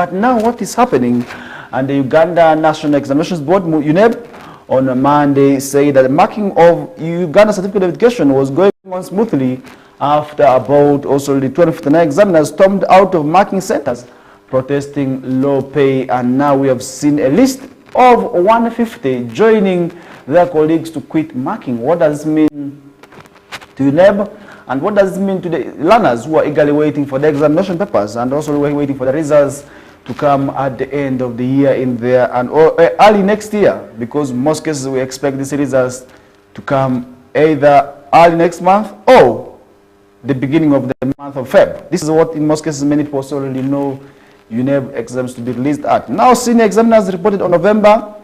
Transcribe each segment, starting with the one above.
But now what is happening? And the Uganda National Examinations Board, UNEB, on Monday say that the marking of Uganda Certificate of Education was going on smoothly after about also the 259 examiners stormed out of marking centers protesting low pay, and now we have seen a list of 150 joining their colleagues to quit marking. What does this mean to UNEB, and what does it mean to the learners who are eagerly waiting for the examination papers and also waiting for the results to come at the end of the year in there and early next year? Because in most cases we expect these results to come either early next month or the beginning of the month of Feb. This is what in most cases many people already know UNEB exams to be released at. Now senior examiners reported on November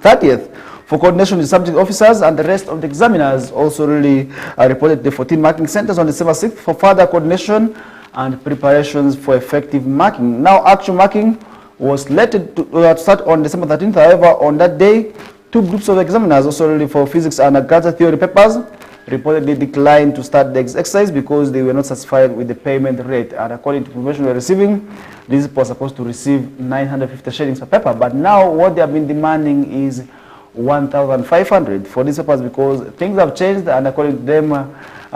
30th for coordination with subject officers, and the rest of the examiners also really reported the 14 marking centers on December 6th for further coordination and preparations for effective marking. Now actual marking was slated to start on December 13th. However, on that day, two groups of examiners also really for physics and agriculture theory papers reportedly declined to start the exercise because they were not satisfied with the payment rate. And according to information we are receiving, these people are supposed to receive 950 shillings per paper, but now what they have been demanding is 1,500 for these papers because things have changed, and according to them,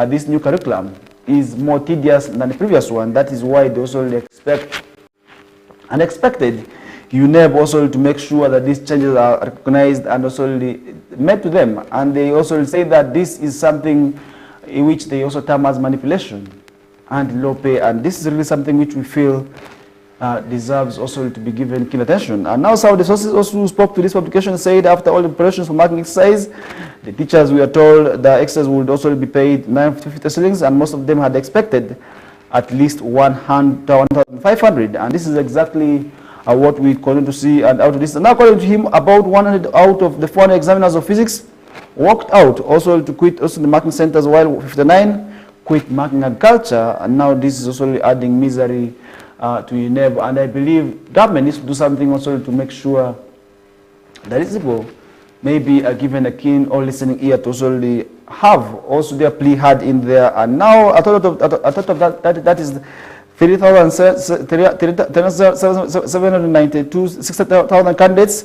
this new curriculum is more tedious than the previous one. That is why they also expect and expected UNEB also to make sure that these changes are recognized and also made to them. And they also say that this is something in which they also term as manipulation and low pay, and this is really something which we feel deserves also to be given keen attention. And now some of the sources also spoke to this publication said after all the preparations for marking exercise, the teachers, we are told the exercise would also be paid 950 shillings, and most of them had expected at least 1,500, and this is exactly what we continue to see. And out of this, and according to him, about 100 out of the 400 examiners of physics walked out also to quit also the marking centers, while 59 quit marking agriculture, and now this is also adding misery to UNEB. And I believe government needs to do something also to make sure that these people maybe are given a keen or listening ear to also have also their plea heard in there. And now a total of that is 3,792, 60,000 candidates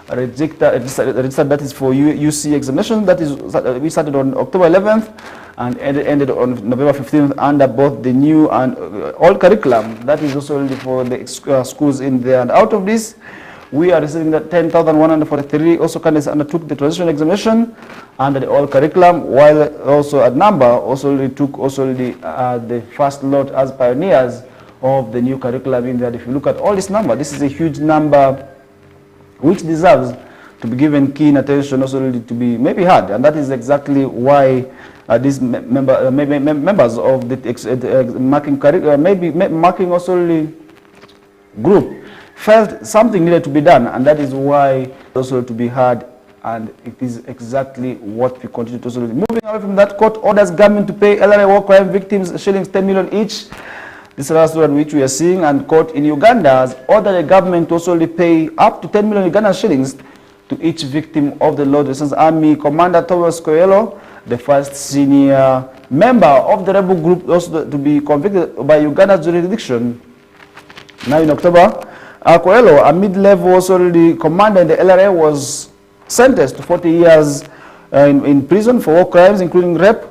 registered. That is for UC examination. That is we started on October 11th and ended on November 15th under both the new and old curriculum. That is also for the schools in there. And out of this, we are receiving that 10,143 also candidates undertook the transition examination under the old curriculum, while also a number also took also the first lot as pioneers of the new curriculum in there. If you look at all this number, this is a huge number which deserves to be given keen attention, also to be maybe heard, and that is exactly why these members of the marking also group felt something needed to be done, and that is why also to be heard, and it is exactly what we continue to do. Moving away from that, court orders government to pay LRA war crime victims shillings 10 million each. This is the last one which we are seeing, and court in Uganda has ordered the government to also pay up to 10 million Ugandan shillings to each victim of the Lord Resistance Army. Commander Thomas Koyelo, the first senior member of the rebel group, also to be convicted by Uganda's jurisdiction. Now in October, Koyelo, a mid-level also commander in the LRA, was sentenced to 40 years in prison for war crimes, including rape,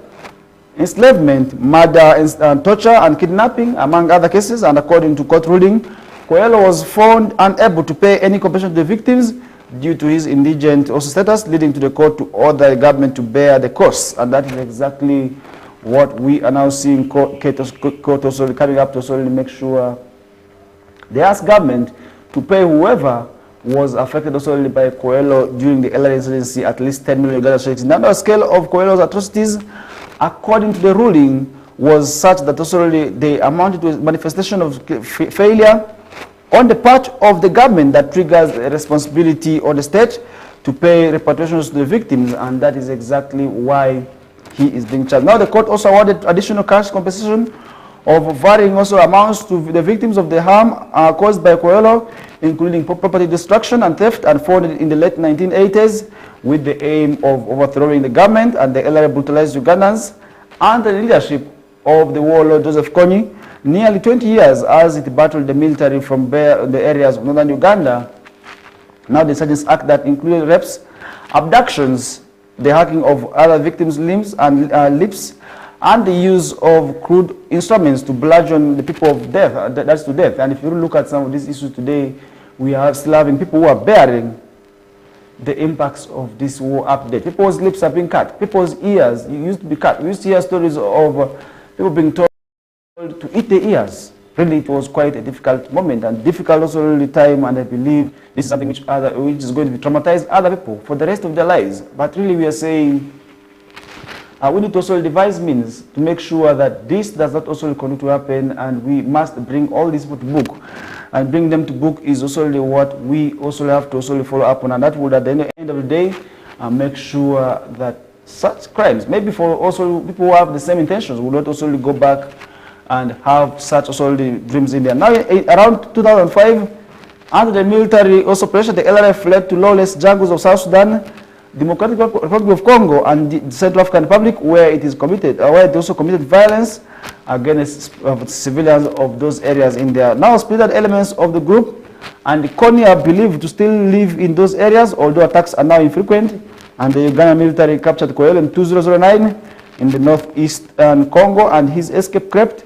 enslavement, murder, and torture, and kidnapping, among other cases. And according to court ruling, Koyelo was found unable to pay any compensation to the victims due to his indigent also status, leading to the court to order the government to bear the costs. And that is exactly what we are now seeing court also coming up to also make sure they ask government to pay whoever was affected also by Koyelo during the LRA insurgency at least 10 million Uganda shillings. Now the scale of Koyelo's atrocities, according to the ruling, was such that also they amounted to a manifestation of failure on the part of the government that triggers a responsibility on the state to pay reparations to the victims, and that is exactly why he is being charged. Now the court also awarded additional cash compensation of varying also amounts to the victims of the harm caused by Koyelo, including property destruction and theft, and founded in the late 1980s with the aim of overthrowing the government and the LRA brutalized Ugandans under the leadership of the warlord Joseph Kony. nearly 20 years as it battled the military from the areas of northern Uganda. Now the Insurgents Act that included rapes, abductions, the hacking of other victims' limbs and lips, and the use of crude instruments to bludgeon the people of death, that's to death. And if you look at some of these issues today, we are still having people who are bearing the impacts of this war update. People's lips are being cut, people's ears used to be cut. We used to hear stories of people being told to eat their ears. Really, it was quite a difficult moment and difficult also the time, and I believe this is something which is going to be traumatize other people for the rest of their lives. But really, we are saying we need to also devise means to make sure that this does not also continue to happen, and we must bring all these people to book. And bring them to book is also what we also have to also follow up on, and that would at the end of the day make sure that such crimes, maybe for also people who have the same intentions, will not also go back and have such also the dreams in there. Now, around 2005, under the military also pressure, the LRF fled to lawless jungles of South Sudan, Democratic Republic of Congo, and the Central African Republic, where it also committed violence against civilians of those areas in there. Now, splintered elements of the group and the KONI are believed to still live in those areas, although attacks are now infrequent. And the Uganda military captured Koelo in 2009 in the northeastern Congo, and his escape crept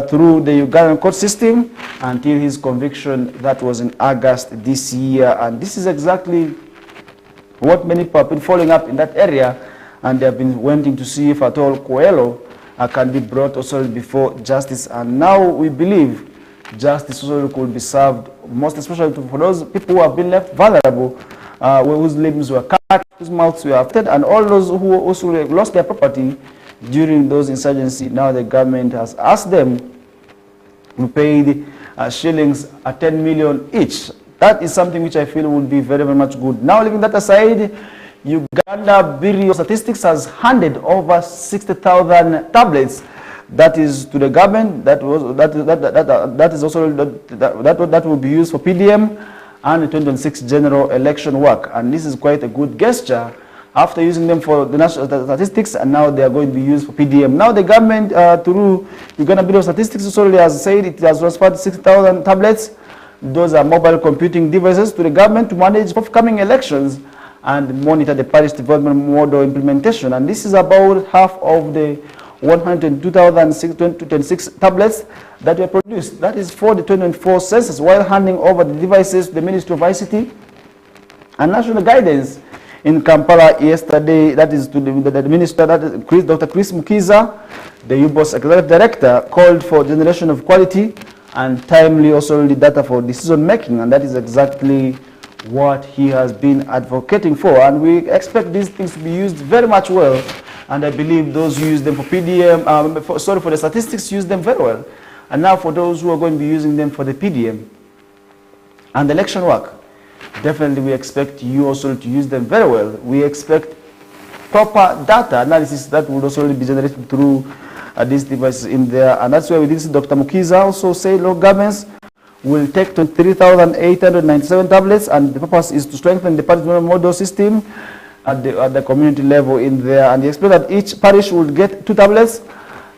through the Ugandan court system until his conviction. That was in August this year. And this is exactly what many people have been following up in that area, and they have been wanting to see if at all Koelo can be brought also before justice. And now we believe justice also could be served, most especially for those people who have been left vulnerable, whose limbs were cut, whose mouths were affected, and all those who also lost their property during those insurgencies. Now the government has asked them to pay shillings 10 million each. That is something which I feel would be very, very much good. Now, leaving that aside, Uganda Bureau of Statistics has handed over 60,000 tablets. That is to the government. That will be used for PDM and the 2026 general election work. And this is quite a good gesture after using them for the national statistics, and now they are going to be used for PDM. Now the government, through Uganda Bureau of Statistics, also has said it has transferred 60,000 tablets. Those are mobile computing devices to the government to manage forthcoming elections and monitor the parish development model implementation. And this is about half of the 102,626 tablets that were produced. That is for the 2024 census, while handing over the devices to the Ministry of ICT and National Guidance in Kampala yesterday. That is to the minister, that is Dr. Chris Mukiza, the UBOS Executive Director, called for generation of quality and timely also the data for decision making, and that is exactly what he has been advocating for. And we expect these things to be used very much well, and I believe those who use them for PDM, for the statistics, use them very well. And now for those who are going to be using them for the PDM and the election work, definitely we expect you also to use them very well. We expect proper data analysis that will also be generated through these devices in there. And that's why we did see Dr. Mukiza also say local governments will take 23,897 tablets, and the purpose is to strengthen the parish model system at the community level in there. And they expect that each parish will get 2 tablets,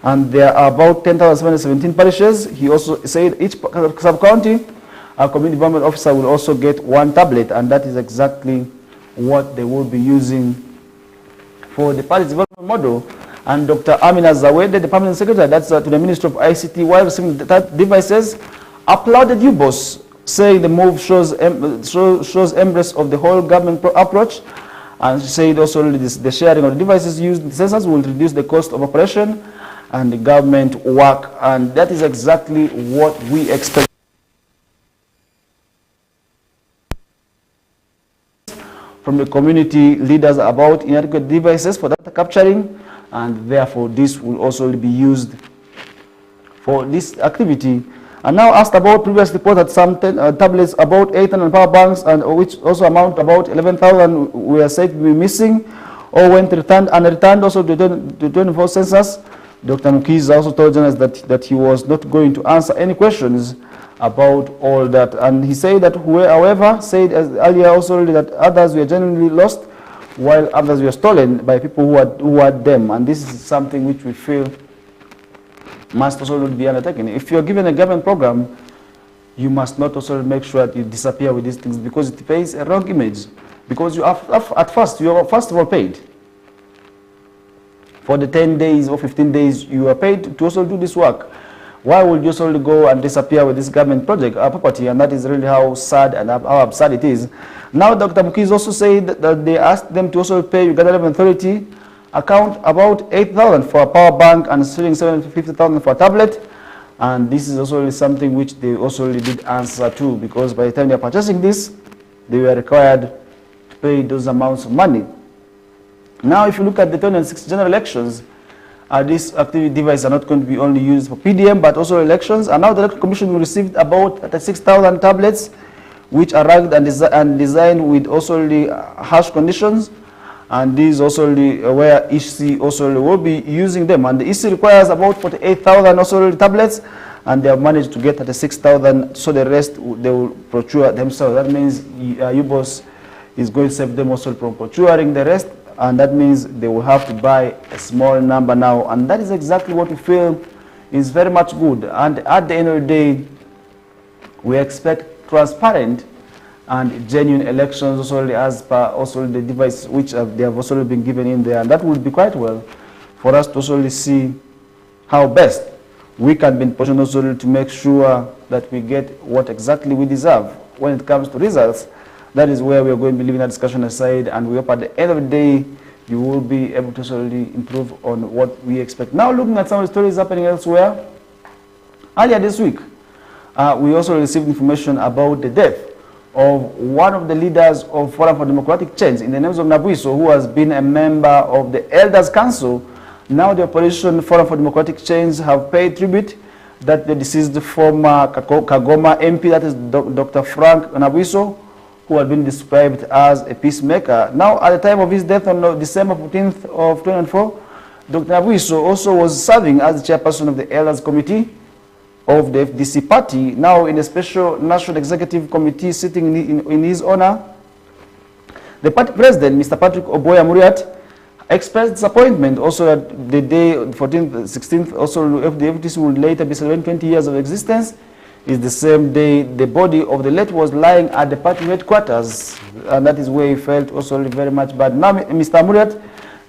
and there are about 10,717 parishes. He also said each sub-county, a community development officer will also get 1 tablet, and that is exactly what they will be using for the parish development model. And Dr. Amina Zawede, the permanent secretary, that's to the Ministry of ICT, while receiving the devices, applauded UBOS, saying the move shows embrace of the whole government approach, and said also the sharing of the devices used in the census will reduce the cost of operation and the government work, and that is exactly what we expect from the community leaders about inadequate devices for data capturing, and therefore this will also be used for this activity. And now asked about previous report that some tablets, about 800 power banks, and which also amount about 11,000 were said to be missing or went returned and returned also to the 24 census. Dr. Mukiza also told journalists that he was not going to answer any questions about all that. And he said that, however, said as earlier also that others were genuinely lost, while others were stolen by people who had them. And this is something which we feel must also not be undertaken. If you're given a government program, you must not also make sure that you disappear with these things, because it pays a wrong image. Because you at first, you are first of all paid. For the 10 days or 15 days, you are paid to also do this work. Why would you also go and disappear with this government project, property? And that is really how sad and how absurd it is. Now, Dr. Mukiz also said that they asked them to also pay Uganda Revenue Authority account about 8,000 for a power bank and 750,000 for a tablet. And this is also something which they also did answer to, because by the time they are purchasing this, they were required to pay those amounts of money. Now, if you look at the 2006 general elections, these activity devices are not going to be only used for PDM, but also elections. And now the Electoral Commission received about 6,000 tablets, which are ranked and designed with also the harsh conditions. And these also where EC also will be using them. And the EC requires about 48,000 also tablets, and they have managed to get 36,000. So the rest they will procure themselves. That means UBOS is going to save them also from procuring the rest. And that means they will have to buy a small number now. And that is exactly what we feel is very much good. And at the end of the day, we expect transparent and genuine elections also as per also the device which they have also been given in there. And that would be quite well for us to also see how best we can be in position also to make sure that we get what exactly we deserve when it comes to results. That is where we are going to be leaving that discussion aside, and we hope at the end of the day you will be able to slowly improve on what we expect. Now, looking at some of the stories happening elsewhere, earlier this week, we also received information about the death of one of the leaders of Forum for Democratic Change in the names of Nabuiso, who has been a member of the Elders Council. Now the opposition Forum for Democratic Change have paid tribute that the deceased former Kagoma MP, that is Dr. Frank Nabuiso, who had been described as a peacemaker. Now, at the time of his death on December 14th of 2004, Dr. Nabuiso also was serving as the chairperson of the Elders Committee of the FDC party, now in a special National Executive Committee sitting in his honor. The party president, Mr. Patrick Oboya Muriat, expressed disappointment also that the day 14th, 16th, also the FDC would later be celebrating 20 years of existence. Is the same day the body of the late was lying at the party headquarters, and that is where he felt also very much bad. Now, Mr. Muriat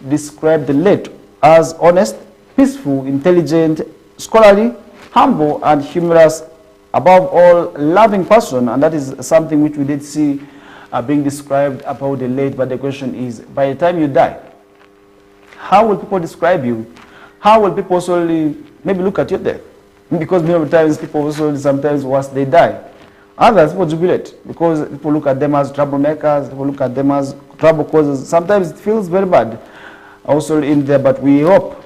described the late as honest, peaceful, intelligent, scholarly, humble, and humorous, above all, loving person, and that is something which we did see being described about the late. But the question is, by the time you die, how will people describe you? How will people also maybe look at your death? Because many times people also sometimes once they die, others people jubilate because people look at them as troublemakers, people look at them as trouble causers. Sometimes it feels very bad also in there, but we hope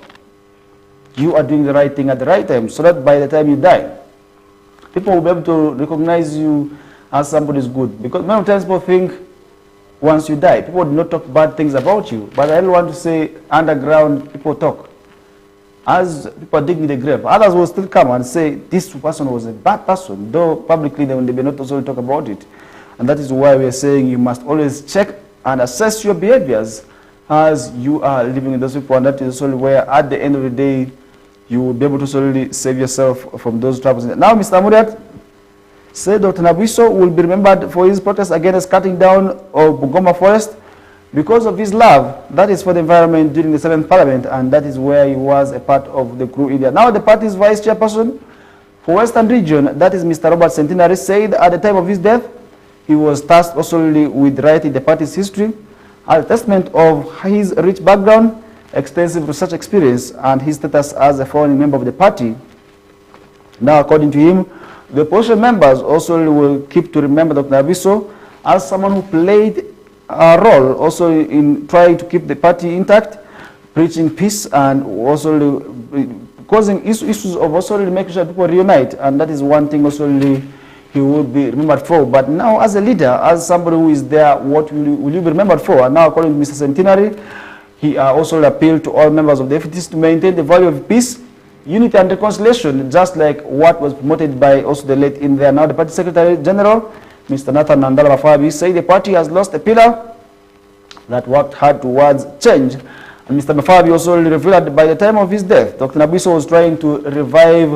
you are doing the right thing at the right time, so that by the time you die, people will be able to recognize you as somebody who's good. Because many times people think once you die, people do not talk bad things about you, but I don't want to say underground people talk. As people dig in the grave, others will still come and say this person was a bad person, though publicly they may not also talk about it. And that is why we are saying you must always check and assess your behaviors as you are living in those people, and that is only where at the end of the day you will be able to solely save yourself from those troubles. Now, Mr. Muriat said Dr. Nabuiso will be remembered for his protest against cutting down of Bugoma forest because of his love, that is for the environment during the 7th Parliament, and that is where he was a part of the crew in there. Now the party's vice chairperson for Western Region, that is Mr. Robert Centenary, said at the time of his death, he was tasked also with writing the party's history, as a testament of his rich background, extensive research experience, and his status as a founding member of the party. Now, according to him, the opposition members also will keep to remember Dr. Nabuiso as someone who played a role also in trying to keep the party intact, preaching peace, and also causing issues of also making sure people reunite, and that is one thing also he will be remembered for. But now, as a leader, as somebody who is there, what will you be remembered for? And now, according to Mr. Centenary, he also appealed to all members of the FTC to maintain the value of peace, unity, and reconciliation, just like what was promoted by also the late in there. Now, the party secretary general, Mr. Nathan Nandala Bafabi, said the party has lost a pillar that worked hard towards change, And Mr. Mafabi also revealed that by the time of his death, Dr. Nabuiso was trying to revive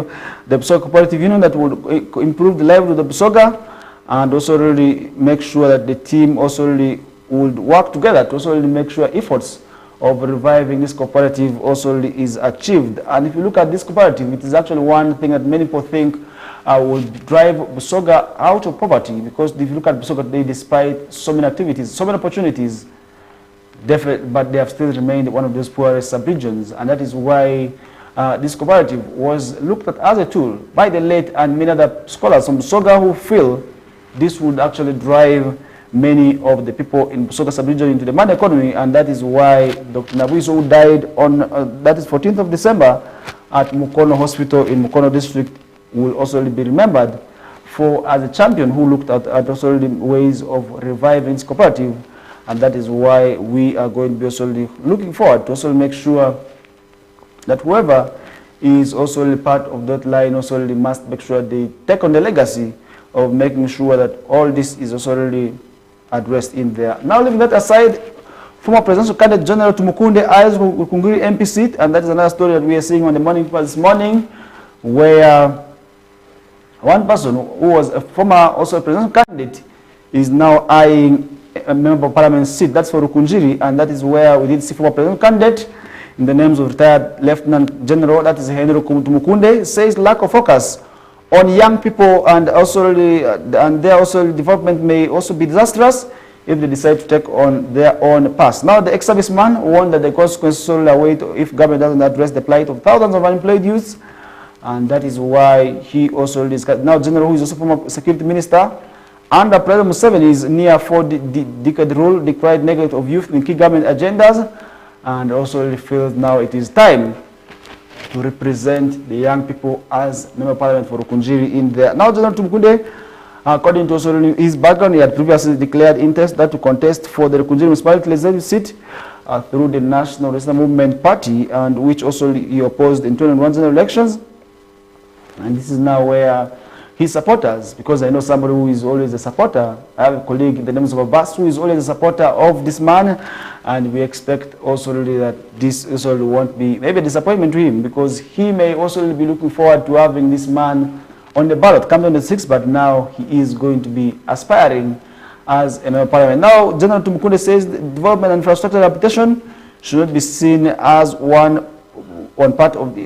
the Busoga Cooperative Union that would improve the livelihood of the Busoga, and also really make sure that the team also really would work together to also really make sure efforts of reviving this cooperative also really is achieved. And if you look at this cooperative, it is actually one thing that many people think will drive Busoga out of poverty, because if you look at Busoga today, despite so many activities, so many opportunities, but they have still remained one of those poorest sub-regions, and that is why this cooperative was looked at as a tool by the late and many other scholars from Busoga who feel this would actually drive many of the people in Busoga sub-region into the money economy, and that is why Dr. Nabuiso, who died on that is 14th of December at Mukono Hospital in Mukono district, will also be remembered for as a champion who looked at also the ways of reviving this cooperative. And that is why we are going to be also looking forward to also make sure that whoever is also part of that line also must make sure they take on the legacy of making sure that all this is also really addressed in there. Now, leaving that aside, former presidential candidate General Tumukunde eyes Rukungiri MP seat, and that is another story that we are seeing on the morning paper this morning, where one person who was a former also presidential candidate is now eyeing a member of parliament seat. That's for Rukungiri, and that is where we did see former presidential candidate in the names of retired Lieutenant General, that is Henry Tumukunde, says lack of focus on young people and also their also development may also be disastrous if they decide to take on their own path. Now, the ex-serviceman warned that the consequences will await if government doesn't address the plight of thousands of unemployed youths, and that is why he also discussed. Now, General, who is also former security minister, under President Museveni's near four-decade rule, decried neglect of youth in key government agendas, and also feels now it is time to represent the young people as member of parliament for Rukungiri in there. Now, General Tumukunde, according to also his background, he had previously declared interest that to contest for the Rukungiri municipality legislative seat through the National Resistance Movement Party, and which also he opposed in 2021 general elections. And this is now where his supporters, because I know somebody who is always a supporter, I have a colleague in the name of Abbas who is always a supporter of this man, and we expect also really that this also won't be maybe a disappointment to him, because he may also be looking forward to having this man on the ballot coming on the 6th, but now he is going to be aspiring as a member of parliament. Now, General Tumukunde says the development and infrastructure rehabilitation should not be seen as one part of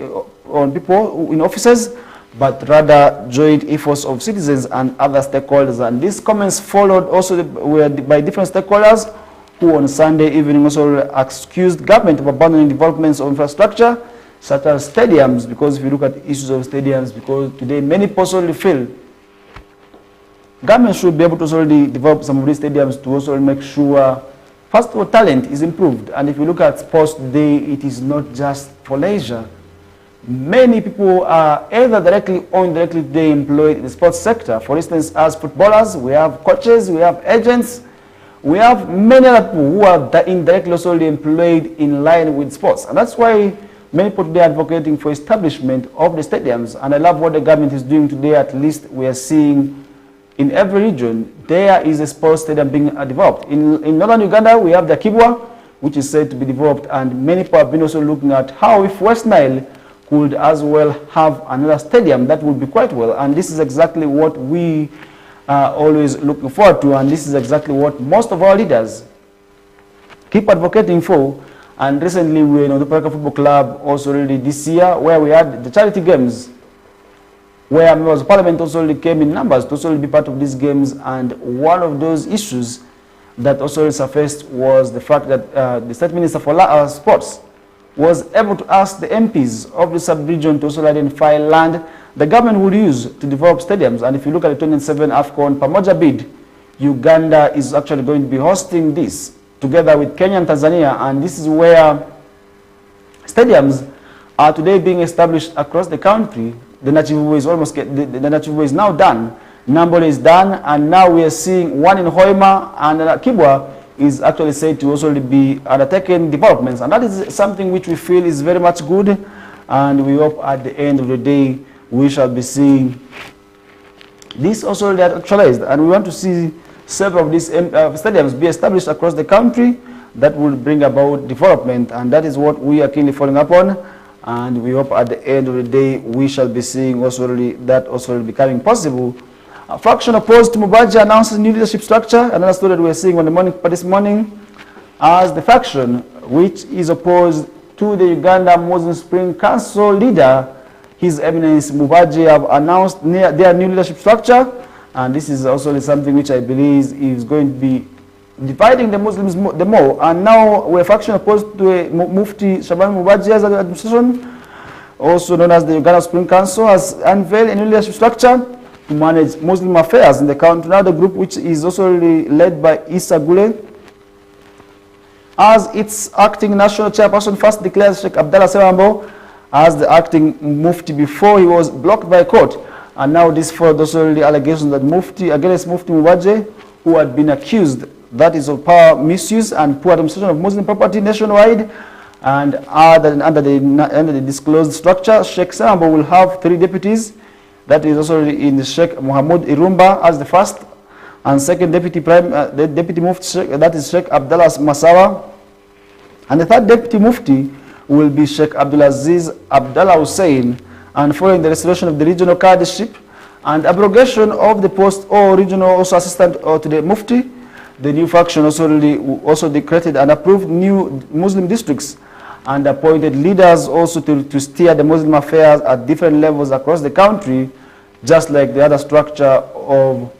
on people in offices, but rather joint efforts of citizens and other stakeholders. And these comments followed also by different stakeholders who on Sunday evening also accused government of abandoning developments of infrastructure such as stadiums, because if you look at issues of stadiums, because today many people also feel government should be able to also develop some of these stadiums to also make sure, first of all, talent is improved. And if you look at sports today, it is not just for leisure. Many people are either directly or indirectly today employed in the sports sector. For instance, as footballers, we have coaches, we have agents, we have many other people who are indirectly also employed in line with sports. And that's why many people today are advocating for establishment of the stadiums. And I love what the government is doing today. At least we are seeing in every region, there is a sports stadium being developed. In northern Uganda, we have the Kibwa, which is said to be developed. And many people have been also looking at how if West Nile could as well have another stadium, that would be quite well. And this is exactly what we are always looking forward to, and this is exactly what most of our leaders keep advocating for. And recently we were in the Paraka Football Club also really this year, where we had the charity games, where members of parliament also came in numbers to also be part of these games. And one of those issues that also surfaced was the fact that the State Minister for Sports was able to ask the MPs of the sub-region to also identify land the government would use to develop stadiums. And if you look at the 2007 AFCON Pamoja bid, Uganda is actually going to be hosting this together with Kenya and Tanzania. And this is where stadiums are today being established across the country. The Nachivubu is almost, the Nachivubu is now done. Nambole is done, and now we are seeing one in Hoima, and Kibwa is actually said to also be undertaking developments. And that is something which we feel is very much good, and we hope at the end of the day we shall be seeing this also actualized. And we want to see several of these stadiums be established across the country. that will bring about development, and that is what we are keenly following up on. And we hope at the end of the day we shall be seeing also really that also becoming possible. A faction opposed to Mubaje announces new leadership structure. Another story that we are seeing on the morning this morning, as the faction which is opposed to the Uganda Muslim Spring Council leader, His Eminence Mubaje, have announced their new leadership structure, and this is also something which I believe is going to be dividing the Muslims the more. And now we're faction opposed to Mufti Shaban Mubaje's administration, also known as the Uganda Spring Council, has unveiled a new leadership structure to manage Muslim affairs in the country. Now the group, which is also really led by Issa Gule, as its acting national chairperson, first declared Sheikh Abdallah Sewambo as the acting Mufti before he was blocked by court. And now this followed also the allegations that against Mufti Mubaje, who had been accused, that is, of power misuse and poor administration of Muslim property nationwide. And under the disclosed structure, Sheikh Sewambo will have 3 deputies. That is also in Sheikh Muhammad Irumba as the first, and second deputy deputy mufti, that is Sheikh Abdullah Masawa, and the third deputy mufti will be Sheikh Abdulaziz Abdullah Hussein. And following the restoration of the regional cadiship and abrogation of the post or regional also assistant to the mufti, the new faction also decreed and approved new Muslim districts and appointed leaders also to steer the Muslim affairs at different levels across the country, just like the other structure of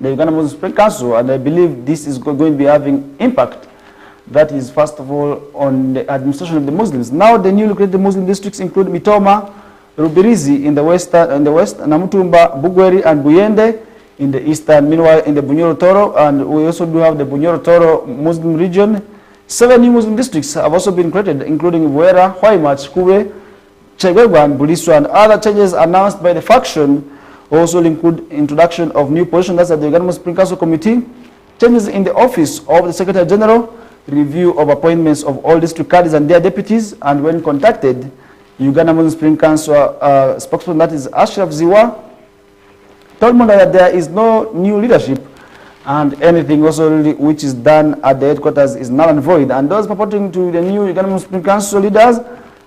the Uganda Muslim Spring Council. And I believe this is going to be having impact. That is, first of all, on the administration of the Muslims. Now the newly created Muslim districts include Mitoma, Rubirizi in the west, Namutumba, Bugweri, and Buyende in the eastern. Meanwhile, in the Bunyoro Toro, and we also do have the Bunyoro Toro Muslim region, 7 new Muslim districts have also been created, including Buera, Huaimach, Kube, Chegwegwa, and Buliswa. And other changes announced by the faction also include introduction of new positions, that's at the Uganda Muslim Spring Council Committee, changes in the office of the Secretary General, review of appointments of all district cadres and their deputies. And when contacted, Uganda Muslim Spring Council spokesman, that is Ashraf Ziwa, told me that there is no new leadership, and anything also which is done at the headquarters is null and void. And those purporting to the new Uganda Muslim Spring Council leaders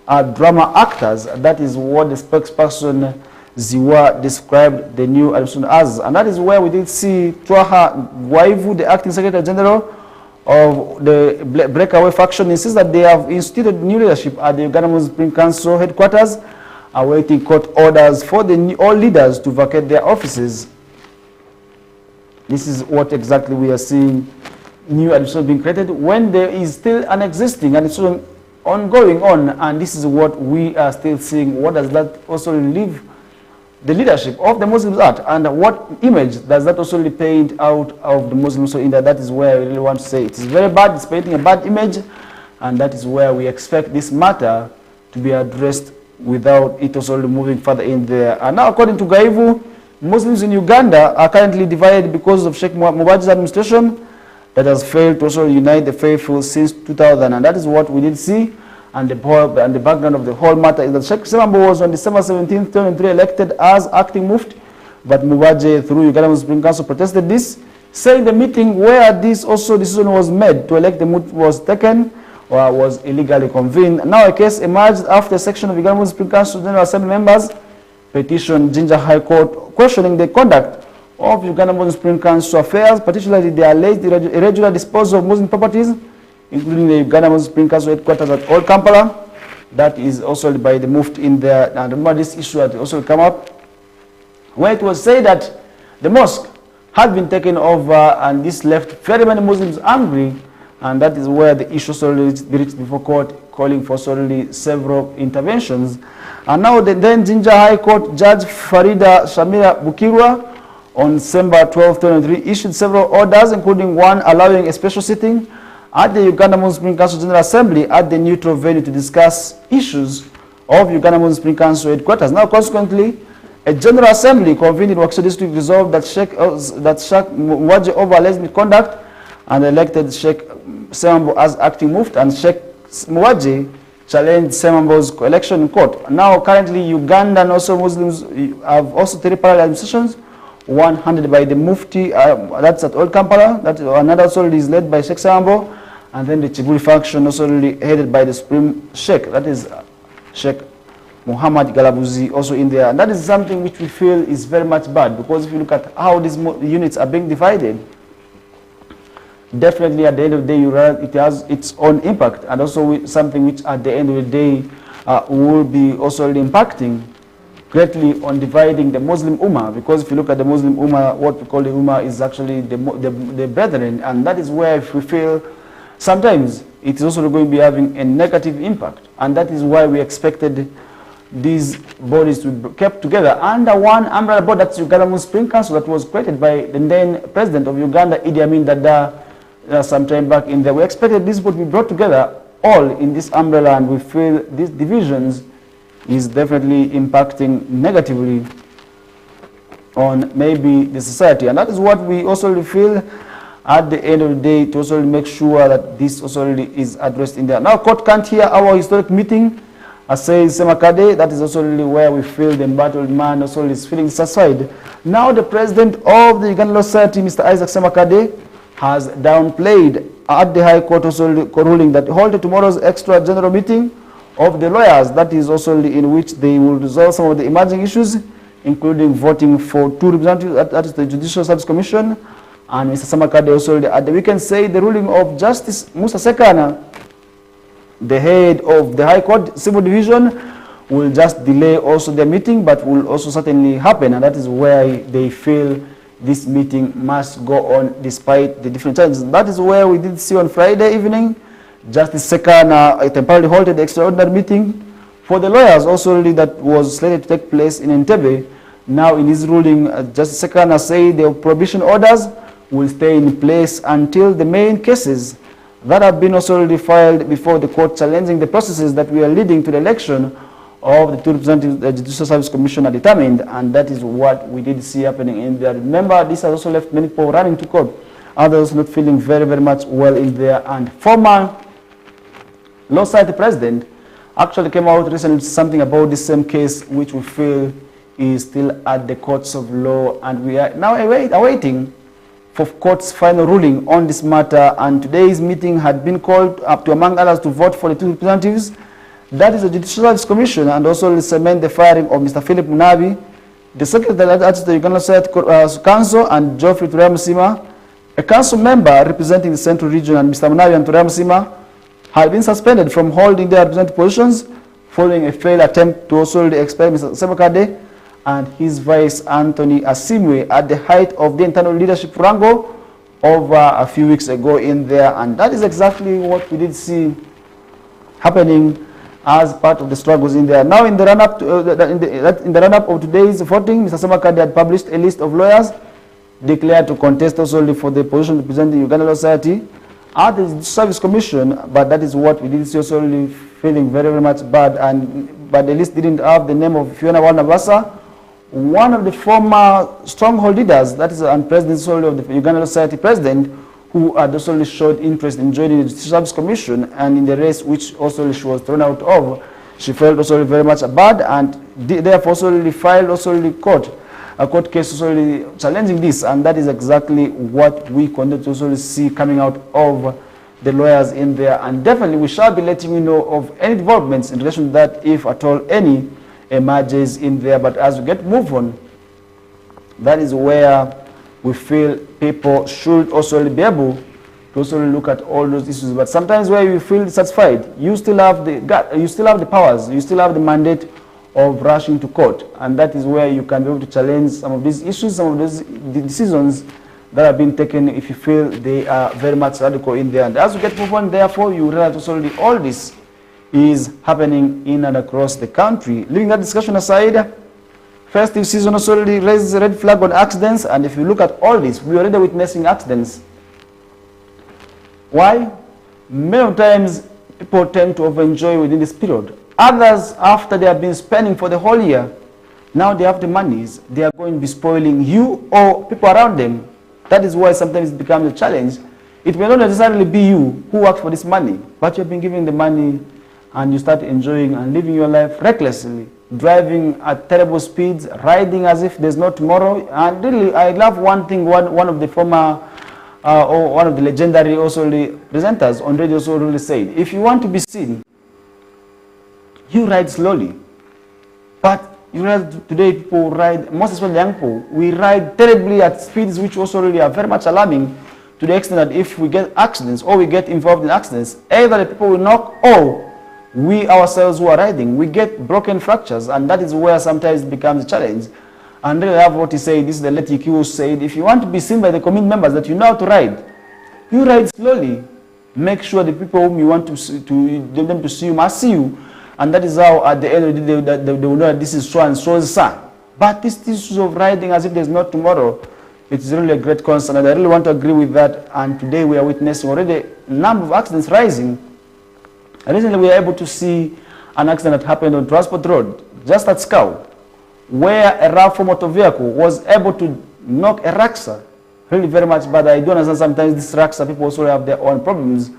are drama actors. That is what the spokesperson Ziwa described the new administration as. And that is where we did see Twaha Gwaivu, the acting Secretary General of the breakaway faction, insists that they have instituted new leadership at the Uganda Muslim Spring Council headquarters, awaiting court orders for all leaders to vacate their offices. This is what exactly we are seeing, new administration being created when there is still an existing administration ongoing on, and this is what we are still seeing. What does that also leave the leadership of the Muslims at, and what image does that also paint out of the Muslims? So in that is where I really want to say it is very bad. It's painting a bad image, and that is where we expect this matter to be addressed without it also moving further in there. And now, according to Gaivu, Muslims in Uganda are currently divided because of Sheikh Mubaje's administration that has failed to also unite the faithful since 2000, and that is what we did see. And the background of the whole matter is that Sheikh Sewambo was on December 17, 2003 elected as acting mufti, but Mubaje, through Uganda Muslim Spring Council, protested this, saying the meeting where this also decision was made to elect the mufti was taken or was illegally convened. Now a case emerged after a section of Uganda Muslim Spring Council General Assembly members petitioned Jinja High Court questioning the conduct of Uganda Muslim Spring Council affairs, particularly the alleged irregular disposal of Muslim properties, including the Uganda Muslim Spring Council headquarters at Old Kampala. That is also by the Mufti in there. And remember, this issue had also come up where it was said that the mosque had been taken over, and this left very many Muslims angry, and that is where the issue reached before court, calling for several interventions. And now the then Jinja High Court Judge Farida Shamira Bukirwa on December 12, 2023 issued several orders, including one allowing a special sitting at the Uganda Muslim Spring Council General Assembly at the neutral venue to discuss issues of Uganda Muslim Spring Council headquarters. Now, consequently, a General Assembly convened in Wakiso District resolved that Sheikh Mubaje over alleged misconduct and elected Sheikh Sewambo as acting mufti, and Sheikh Mubaje challenged Sewambo's election in court. Now, currently, Uganda and also Muslims have also 3 parallel administrations, one handed by the Mufti, that's at Old Kampala, that another also is led by Sheikh Sambo, and then the Chibuli faction also headed by the Supreme Sheikh, that is Sheikh Muhammad Galabuzi also in there. And that is something which we feel is very much bad, because if you look at how these units are being divided, definitely at the end of the day, it has its own impact, and also something which at the end of the day will be also impacting greatly on dividing the Muslim Ummah, because if you look at the Muslim Ummah, what we call the Ummah is actually the brethren, and that is where if we feel sometimes it is also going to be having a negative impact, and that is why we expected these bodies to be kept together under one umbrella board. That's Uganda Muslim Spring Council that was created by the then president of Uganda, Idi Amin Dada, some time back in there. We expected this board to be brought together all in this umbrella, and we feel these divisions is definitely impacting negatively on maybe the society, and that is what we also feel at the end of the day, to also make sure that this also is addressed in there. Now, court can't hear our historic meeting, as says Semakade. That is also really where we feel the embattled man also is feeling satisfied. Now, the president of the Uganda Law Society, Mr. Isaac Semakade, has downplayed at the High Court also ruling that halted tomorrow's extra general meeting of the lawyers. That is also in which they will resolve some of the emerging issues, including voting for 2 representatives, that is the Judicial Service Commission. And Mr. Samakade also at the weekend said the ruling of Justice Musa Sekana, the head of the High Court Civil Division, will just delay also their meeting, but will also certainly happen, and that is where they feel this meeting must go on despite the different challenges. That is where we did see on Friday evening, Justice Sekana temporarily halted the extraordinary meeting for the lawyers also really that was slated to take place in Entebbe. Now in his ruling, Justice Sekana said the prohibition orders will stay in place until the main cases that have been also already filed before the court challenging the processes that we are leading to the election of the 2 representatives the Judicial Service Commission are determined, and that is what we did see happening in there. Remember, this has also left many people running to court, others not feeling very, very much well in there, and former Law Society president actually came out recently with something about this same case, which we feel is still at the courts of law, and we are now awaiting for court's final ruling on this matter. And today's meeting had been called up to, among others, to vote for the 2 representatives. That is the Judicial Service Commission, and also cement the firing of Mr. Philip Munabi, the secretary at the Uganda Society Council, and Geoffrey Turamusima, a council member representing the Central Region, and Mr. Munabi and Turamusima had been suspended from holding their representative positions following a failed attempt to also expel Mr. Semakade and his vice Anthony Asimwe at the height of the internal leadership wrangle over a few weeks ago in there. And that is exactly what we did see happening as part of the struggles in there. Now, in the run-up of today's voting, Mr. Semakade had published a list of lawyers declared to contest also for the position representing Uganda Law Society at the Service Commission, but that is what we did see also feeling very, very much bad. But the list didn't have the name of Fiona Wanabasa, one of the former stronghold leaders, that is and president of the Uganda Law Society president, who had also showed interest in joining the Judicial Service Commission, and in the race which also she was thrown out of, she felt also very much bad, and therefore also filed also a court case also challenging this, and that is exactly what we continue to also see coming out of the lawyers in there. And definitely we shall be letting you know of any developments in relation to that, if at all any emerges in there. But as we move on, that is where we feel people should also be able to also look at all those issues. But sometimes where you feel satisfied, you still have the powers, you still have the mandate of rushing to court, and that is where you can be able to challenge some of these issues, some of those decisions that have been taken, if you feel they are very much radical in there. And as we move on, therefore, you realize also all this is happening in and across the country. Leaving that discussion aside, festive season also raises a red flag on accidents, and if you look at all this, we are already witnessing accidents. Why? Many times people tend to over-enjoy within this period. Others, after they have been spending for the whole year, now they have the monies, they are going to be spoiling you or people around them. That is why sometimes it becomes a challenge. It may not necessarily be you who works for this money, but you have been given the money and you start enjoying and living your life recklessly. driving at terrible speeds, riding as if there's no tomorrow. And really, I love one thing, one of the former, or one of the legendary also presenters on radio also really said, if you want to be seen, you ride slowly. But you realize today people ride, most especially young people, we ride terribly at speeds which also really are very much alarming, to the extent that if we get accidents or we get involved in accidents, either the people will knock or we ourselves who are riding, we get broken fractures, and that is where sometimes it becomes a challenge. And really have what he said, this is the late who said, if you want to be seen by the community members that you know how to ride, you ride slowly. Make sure the people whom you want them to see you must see you. And that is how at the end of the day they will know that this is so and so's son. But this issue of riding as if there's no tomorrow, it's really a great concern, and I really want to agree with that. And today we are witnessing already a number of accidents rising. Recently we were able to see an accident that happened on Transport Road, just at Scow, where a RAV4 motor vehicle was able to knock a Raksa really very much bad. I do understand sometimes these Raksa people also have their own problems,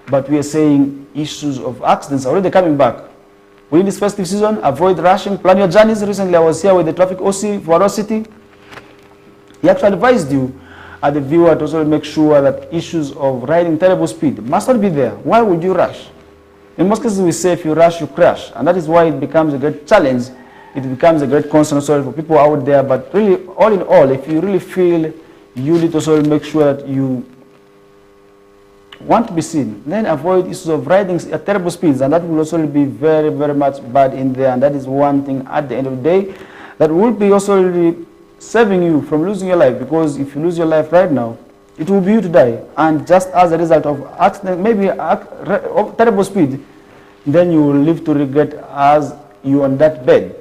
but we are saying issues of accidents are already coming back. Within this festive season, avoid rushing, plan your journeys. Recently I was here with the traffic OC for our city. He actually advised you, the viewer, to also make sure that issues of riding terrible speed must not be there. Why would you rush? In most cases we say if you rush, you crash. And that is why it becomes a great challenge. It becomes a great concern also for people out there. But really, all in all, if you really feel you need to also make sure that you want to be seen, then avoid issues of riding at terrible speeds. And that will also be very, very much bad in there. And that is one thing at the end of the day that will be also really saving you from losing your life, because if you lose your life right now, it will be you to die. And just as a result of accident, maybe of terrible speed, then you will live to regret as you on that bed.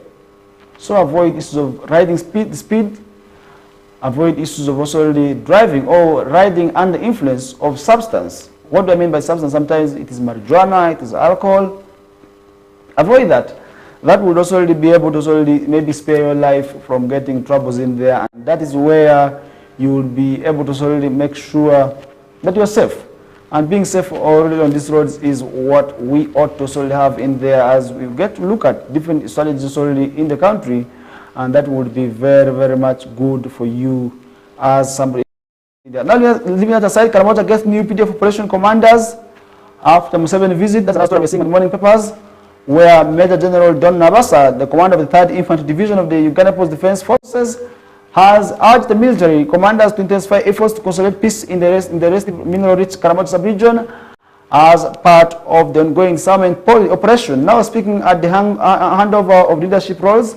So avoid issues of riding speed, avoid issues of also really driving or riding under influence of substance. What do I mean by substance? Sometimes it is marijuana, it is alcohol. Avoid that. That would also really be able to also really maybe spare your life from getting troubles in there. And that is where you will be able to also really make sure that you are safe. And being safe already on these roads is what we ought to also have in there, as we get to look at different strategies already in the country. And that would be very, very much good for you as somebody. Now, leaving that aside, Karamoja gets new PDF operation commanders after Museveni visit. That's what we're seeing in the morning papers, where Major General Don Nabasa, the commander of the 3rd Infantry Division of the Uganda Post Defense Forces, has urged the military commanders to intensify efforts to consolidate peace in the rest mineral-rich Karamoja sub-region as part of the ongoing Salmon operation. Now speaking at the handover of leadership roles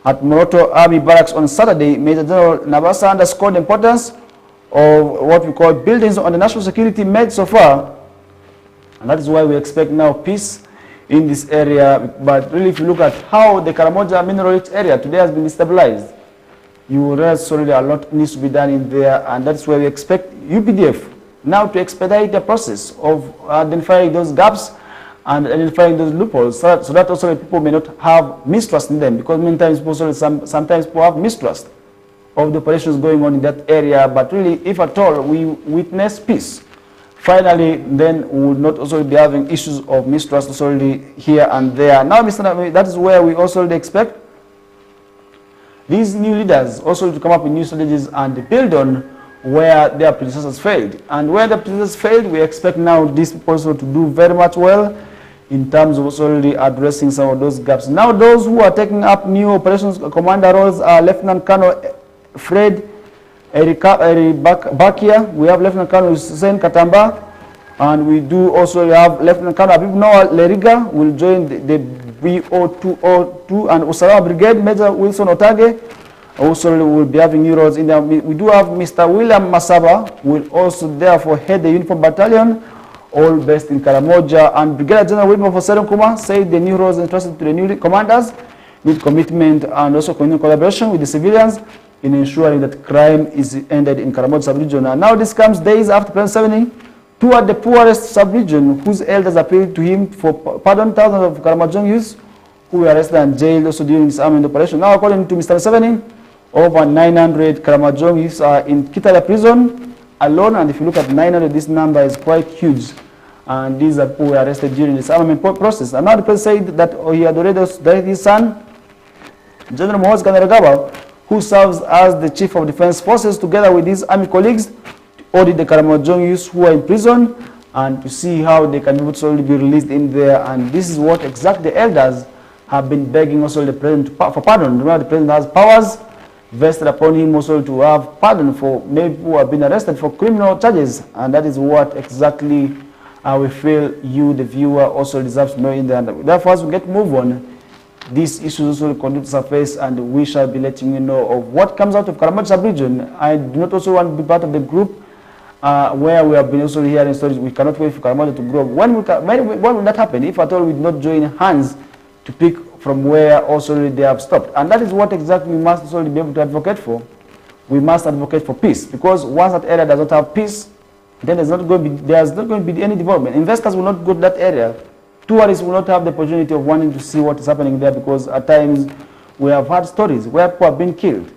at Moroto Army Barracks on Saturday, Major General Nabasa underscored the importance of what we call buildings on the national security made so far. And that is why we expect now peace in this area. But really, if you look at how the Karamoja mineral-rich area today has been destabilized, you will realize already a lot needs to be done in there. And that's where we expect UPDF now to expedite the process of identifying those gaps and identifying those loopholes, so that also people may not have mistrust in them, because many times sometimes people have mistrust of the operations going on in that area. But really, if at all we witness peace, finally, then we will not also be having issues of mistrust also here and there. Now, that is where we also expect these new leaders also to come up with new strategies and build on where their predecessors failed. And where the predecessors failed, we expect now these people also to do very much well in terms of also addressing some of those gaps. Now, those who are taking up new operations commander roles are Lieutenant Colonel Fred Bakia, we have Lieutenant Colonel Hussein Katamba, and we do also have Lieutenant Colonel Abib Noah Leriga will join the BO202 and Usalama Brigade. Major Wilson Otage also will be having new roles in there. We do have Mr. William Masaba will also therefore head the Uniform Battalion, all based in Karamoja, and Brigadier General William Foserem Kuma said the new roles entrusted to the new commanders need commitment and also community collaboration with the civilians in ensuring that crime is ended in Karamoja sub-region. And now this comes days after President Museveni toured the poorest sub-region, whose elders appealed to him for pardon thousands of Karamojong youths who were arrested and jailed also during this armed operation. Now, according to Mr. Museveni, over 900 Karamojong youths are in Kitale prison alone, and if you look at 900, this number is quite huge. And these are people who were arrested during this armament process. And now the president said that he had already directed his son General Muhoozi Kainerugaba, who serves as the Chief of Defense Forces, together with his army colleagues, to audit the Karamojong youths who are in prison and to see how they can also be released in there. And this is what exactly the elders have been begging also the president for pardon. Remember, the president has powers vested upon him also to have pardon for many people who have been arrested for criminal charges, and that is what exactly we feel you, the viewer, also deserves to know in there. And therefore, as we get move on, these issues also continue to surface, and we shall be letting you know of what comes out of Karamoja sub-region. I do not also want to be part of the group where we have been also hearing stories. We cannot wait for Karamoja to grow. When will that happen? If at all we do not join hands to pick from where also they have stopped. And that is what exactly we must also be able to advocate for. We must advocate for peace, because once that area does not have peace, then there's not going to be any development. Investors will not go to that area. Tourists will not have the opportunity of wanting to see what is happening there, because at times we have had stories where people have been killed.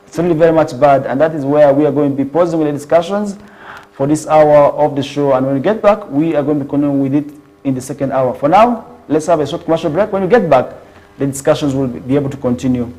It's really very much bad, and that is where we are going to be pausing with the discussions for this hour of the show. And when we get back, we are going to be continuing with it in the second hour. For now, let's have a short commercial break. When we get back, the discussions will be able to continue.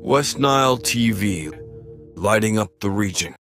West Nile TV, lighting up the region.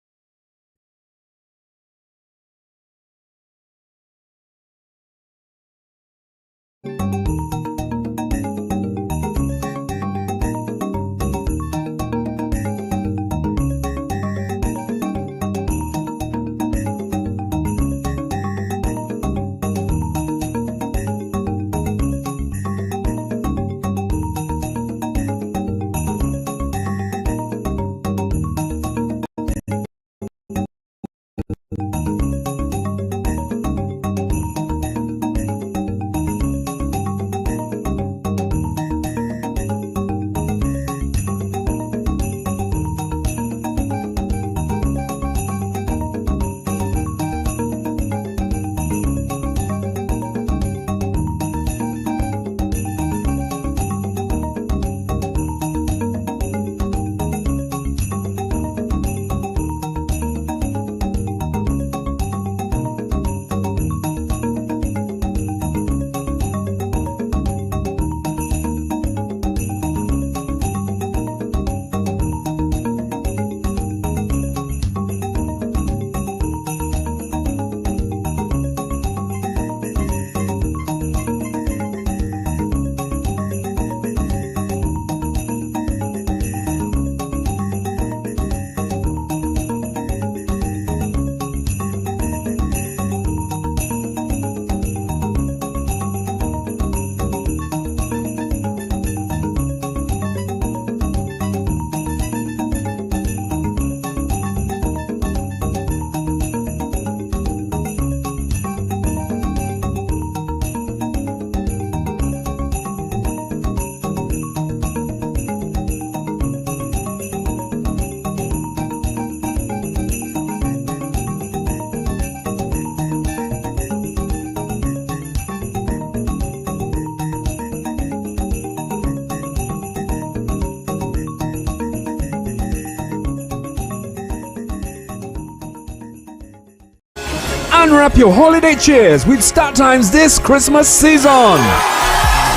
Unwrap your holiday cheers with StarTimes this Christmas season.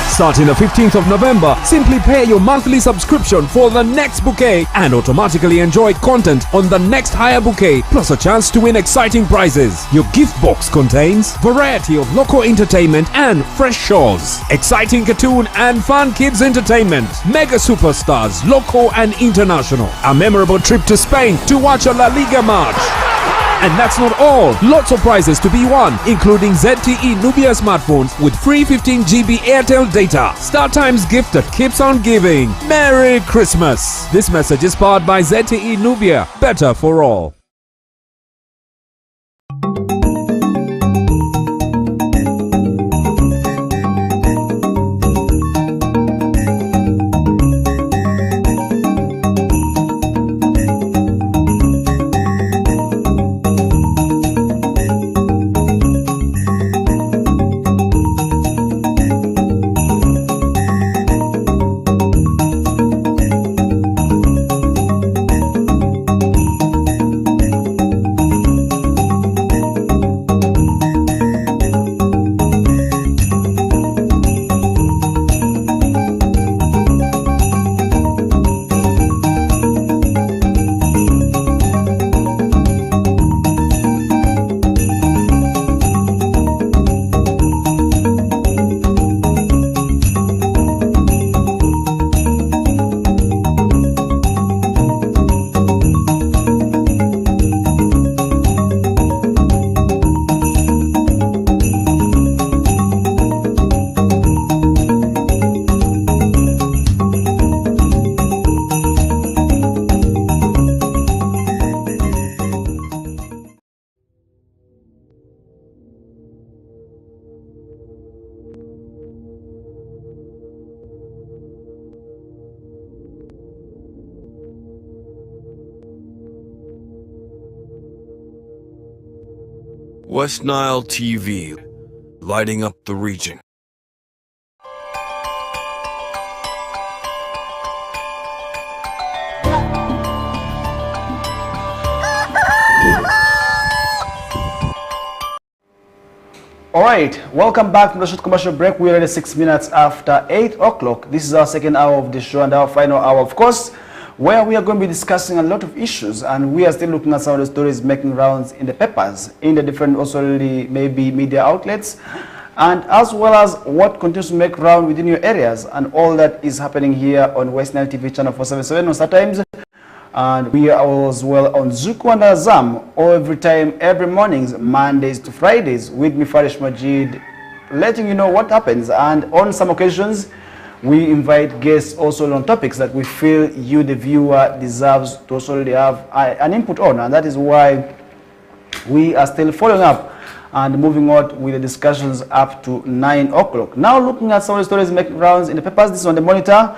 Starting the 15th of November, simply pay your monthly subscription for the next bouquet and automatically enjoy content on the next higher bouquet, plus a chance to win exciting prizes. Your gift box contains variety of local entertainment and fresh shows, exciting cartoon and fun kids entertainment, mega superstars, local and international, a memorable trip to Spain to watch a La Liga match. And that's not all. Lots of prizes to be won, including ZTE Nubia smartphones with free 15 GB Airtel data. StarTimes gift that keeps on giving. Merry Christmas. This message is powered by ZTE Nubia. Better for all. West Nile TV, lighting up the region. Alright, welcome back from the short commercial break. We're already 6 minutes after 8 o'clock. This is our second hour of the show and our final hour, of course, where we are going to be discussing a lot of issues, and we are still looking at some of the stories making rounds in the papers, in the different also maybe media outlets, and as well as what continues to make round within your areas, and all that is happening here on West Nile TV channel 477 on StarTimes. And we are as well on Zuku and Azam every mornings, Mondays to Fridays, with me Farish Majid, letting you know what happens. And on some occasions, we invite guests also on topics that we feel you, the viewer, deserves to also have an input on. And that is why we are still following up and moving on with the discussions up to 9 o'clock. Now looking at some of the stories making rounds in the papers, this is on the monitor.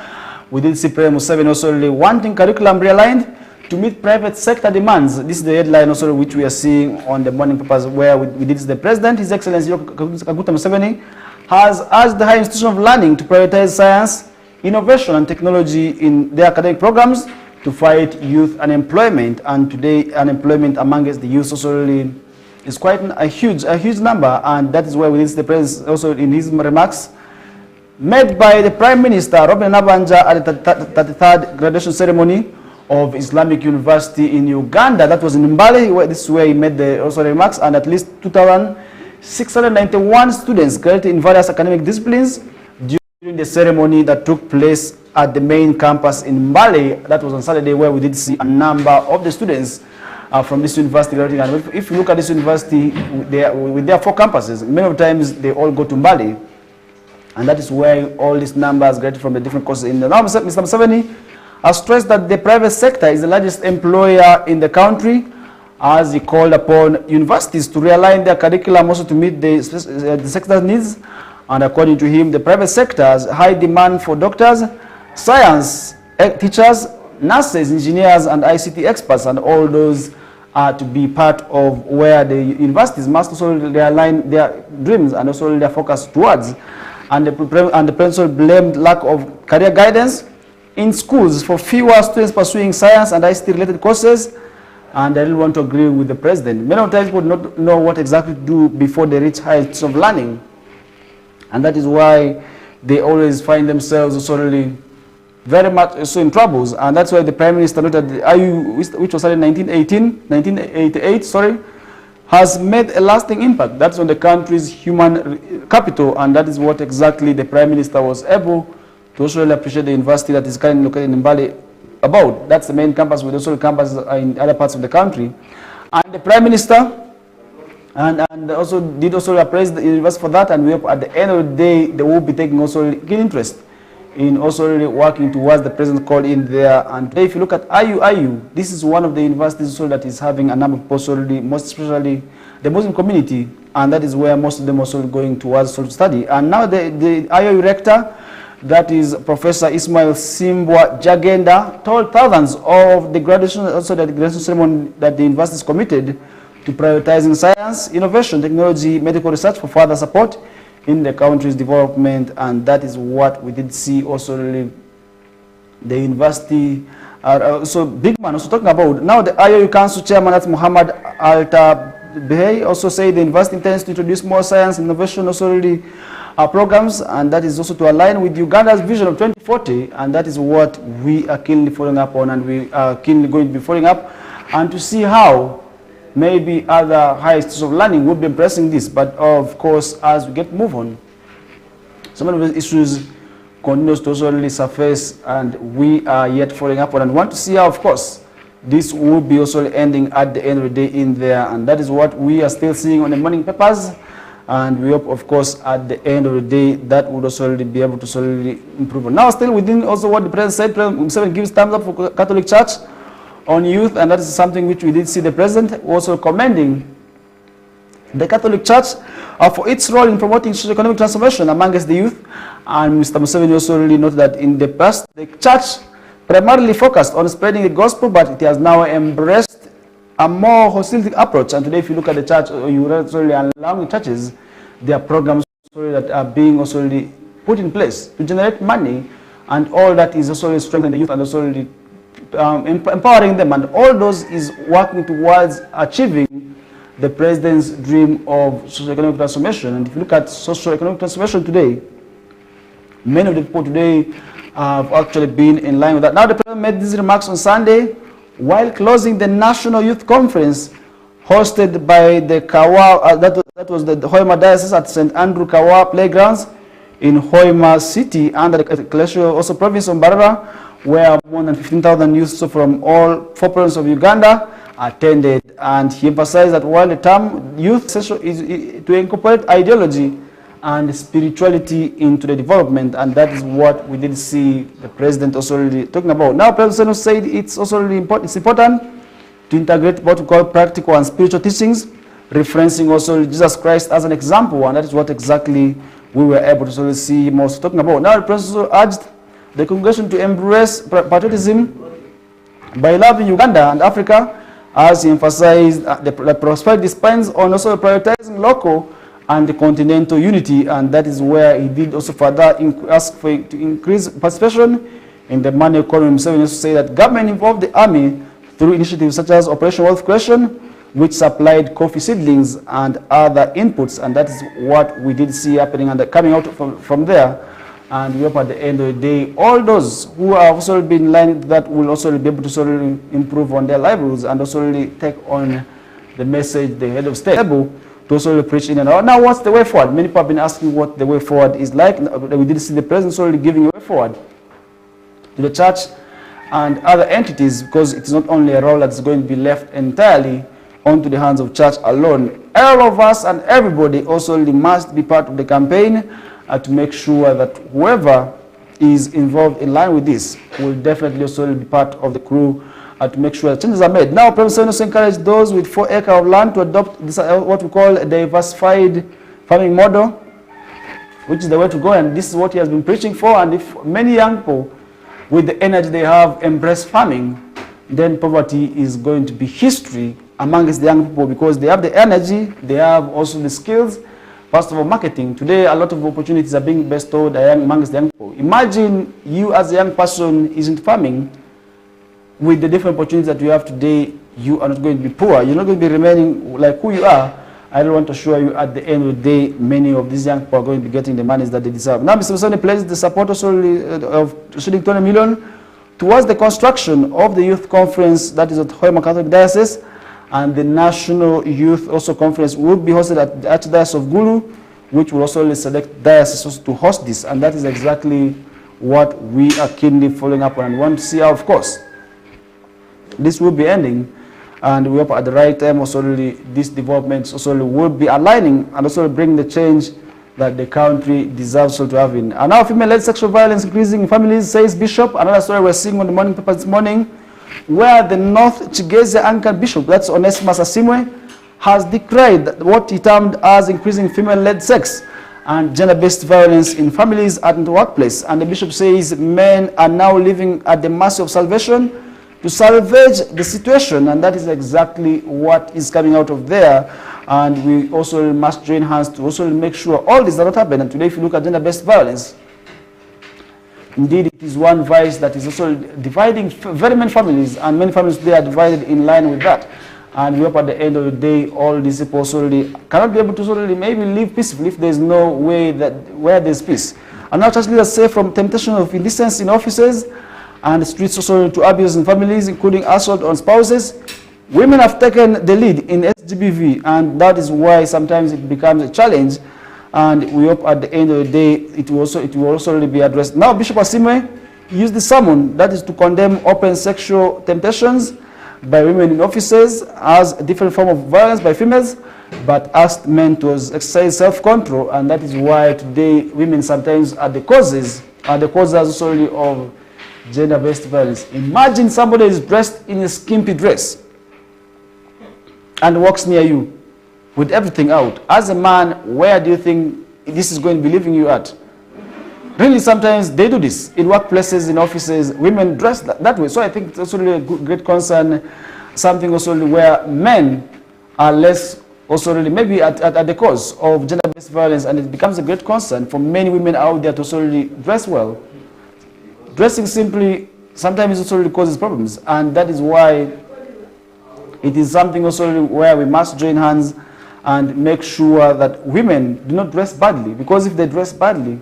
We did see President Museveni also wanting curriculum realigned to meet private sector demands. This is the headline also which we are seeing on the morning papers, where we did see the President, His Excellency Kaguta Museveni, has asked the higher institution of learning to prioritize science, innovation and technology in their academic programs to fight youth unemployment. And today unemployment amongst the youth also is quite a huge number, and that is where we did see the President also in his remarks made by the Prime Minister Robin Nabanja at the 33rd graduation ceremony of Islamic University in Uganda. That was in Mbale. This is where he made the also remarks, and at least 2,691 students graduated in various academic disciplines during the ceremony that took place at the main campus in Mbale. That was on Saturday, where we did see a number of the students from this university graduating. And if you look at this university, with their 4 campuses, many of the times they all go to Mbale. And that is where all these numbers get from the different courses in the now. Mr. Museveni has stressed that the private sector is the largest employer in the country, as he called upon universities to realign their curriculum also to meet the sector's needs. And according to him, the private sector has high demand for doctors, science teachers, nurses, engineers, and ICT experts, and all those are to be part of where the universities must also realign their dreams and also their focus towards. And the principal blamed lack of career guidance in schools for fewer students pursuing science and ICT-related courses, and I really want to agree with the President. Many of the times people do not know what exactly to do before they reach higher institutions of learning, and that is why they always find themselves also really very much also in troubles. And that's why the Prime Minister noted the IU, which was started in 1988, has made a lasting impact. That's on the country's human capital, and that is what exactly the Prime Minister was able to also really appreciate the university that is currently located in Mbale about. That's the main campus, with also campuses in other parts of the country. And the Prime Minister and also did also appraise the university for that, and we hope at the end of the day they will be taking also keen interest in also really working towards the President called in there. And today, if you look at IU, this is one of the universities also that is having a number of people already, most especially the Muslim community, and that is where most of them also going towards to study. And now the IU rector, that is Professor Ismail Simbwa Jagenda, told thousands of the graduation, also the graduation ceremony, that the university is committed to prioritizing science, innovation, technology, medical research for further support in the country's development. And that is what we did see also really the university so big man also talking about. Now the IOU Council Chairman, that's Muhammad Alta Behei, also say the university intends to introduce more science innovation also really programs, and that is also to align with Uganda's vision of 2040, and that is what we are keenly following up on, and we are keenly going to be following up and to see how maybe other higher institutions of learning would be embracing this. But of course, as we move on, some of the issues continues to also really surface, and we are yet following up on and want to see how, of course, this will be also ending at the end of the day in there. And that is what we are still seeing on the morning papers, and we hope, of course, at the end of the day that would also really be able to solely improve. Now, still within also what the President said, President Museveni gives thumbs up for Catholic Church on youth, and that is something which we did see the President also commending the Catholic Church for its role in promoting socio-economic transformation amongst the youth. And Mr. Museveni also really noted that in the past, the Church primarily focused on spreading the gospel, but it has now embraced a more holistic approach. And today, if you look at the church, you really along the churches, there are programs that are being also put in place to generate money, and all that is also strengthening the youth and also empowering them. And all those is working towards achieving the president's dream of socio-economic transformation. And if you look at socio-economic transformation today, many of the people today have actually been in line with that. Now, the president made these remarks on Sunday while closing the National Youth Conference hosted by the Kawa, that was the Hoima Diocese at St. Andrew Kawa Playgrounds in Hoima City under the Ecclesial also province of Mbarara, where more than 15,000 youths from all 4 provinces of Uganda attended. And he emphasized that while the term youth essential is to incorporate ideology and spirituality into the development, and that is what we did see the president also really talking about. Now, President said it's also really important, it's important to integrate what we call practical and spiritual teachings, referencing also Jesus Christ as an example, and that is what exactly we were able to sort of see him also talking about. Now, the president also urged the congregation to embrace patriotism by loving Uganda and Africa, as he emphasized the prosperity depends on also prioritizing local and the continental unity, and that is where he did also further ask for to increase participation in the money economy. So we also say that government involved the army through initiatives such as Operation Wealth Creation, which supplied coffee seedlings and other inputs, and that is what we did see happening and coming out from there. And we hope at the end of the day, all those who have also been in line with that will also be able to sort of improve on their livelihoods and also really take on the message the head of state able to also preach in and out. Now, what's the way forward? Many people have been asking what the way forward is like. We did see the president already giving a way forward to the church and other entities, because it's not only a role that's going to be left entirely onto the hands of church alone. All of us and everybody also must be part of the campaign to make sure that whoever is involved in line with this will definitely also be part of the crew to make sure that changes are made. Now, President also encouraged those with 4 acres of land to adopt this, what we call a diversified farming model, which is the way to go, and this is what he has been preaching for. And if many young people with the energy they have embrace farming, then poverty is going to be history amongst the young people, because they have the energy, they have also the skills. First of all, marketing. Today, a lot of opportunities are being bestowed amongst the young people. Imagine you as a young person is into farming. With the different opportunities that you have today, you are not going to be poor. You're not going to be remaining like who you are. I don't want to assure you at the end of the day, many of these young people are going to be getting the monies that they deserve. Now, Mr. Musoni pledged the support also of shooting 20 million towards the construction of the youth conference that is at Hoima Catholic Diocese, and the National Youth also Conference will be hosted at the Archdiocese of Gulu, which will also select dioceses to host this, and that is exactly what we are keenly following up on and want to see how, of course, this will be ending, and we hope at the right time also really these developments also will be aligning and also bring the change that the country deserves to have in. And now, female-led sexual violence increasing in families, says Bishop. Another story we're seeing on the morning paper this morning, where the North Chigezia Anglican Bishop, that's Onesimus Asimwe, has decried what he termed as increasing female-led sex and gender-based violence in families and in the workplace. And the bishop says men are now living at the mercy of salvation to salvage the situation, and that is exactly what is coming out of there. And we also must join hands to also make sure all this does not happen. And today, if you look at gender-based violence, indeed, it is one vice that is also dividing very many families, and many families today are divided in line with that. And we hope at the end of the day, all these people solely cannot be able to solely maybe live peacefully if there is no way that where there is peace. And now, church leaders say from temptation of indecency in offices and streets also to abuse in families, including assault on spouses, women have taken the lead in SGBV, and that is why sometimes it becomes a challenge. And we hope at the end of the day it will also really be addressed. Now, Bishop Asimwe used the sermon that is to condemn open sexual temptations by women in offices as a different form of violence by females, but asked men to exercise self-control, and that is why today women sometimes are the causes also of gender-based violence. Imagine somebody is dressed in a skimpy dress and walks near you with everything out. As a man, where do you think this is going to be leaving you at? Really, sometimes they do this in workplaces, in offices. Women dress that way. So I think it's also really a great concern something also where men are less also really maybe at the cause of gender-based violence, and it becomes a great concern for many women out there to also really dress well. Dressing simply sometimes also really causes problems, and that is why it is something also really where we must join hands and make sure that women do not dress badly, because if they dress badly,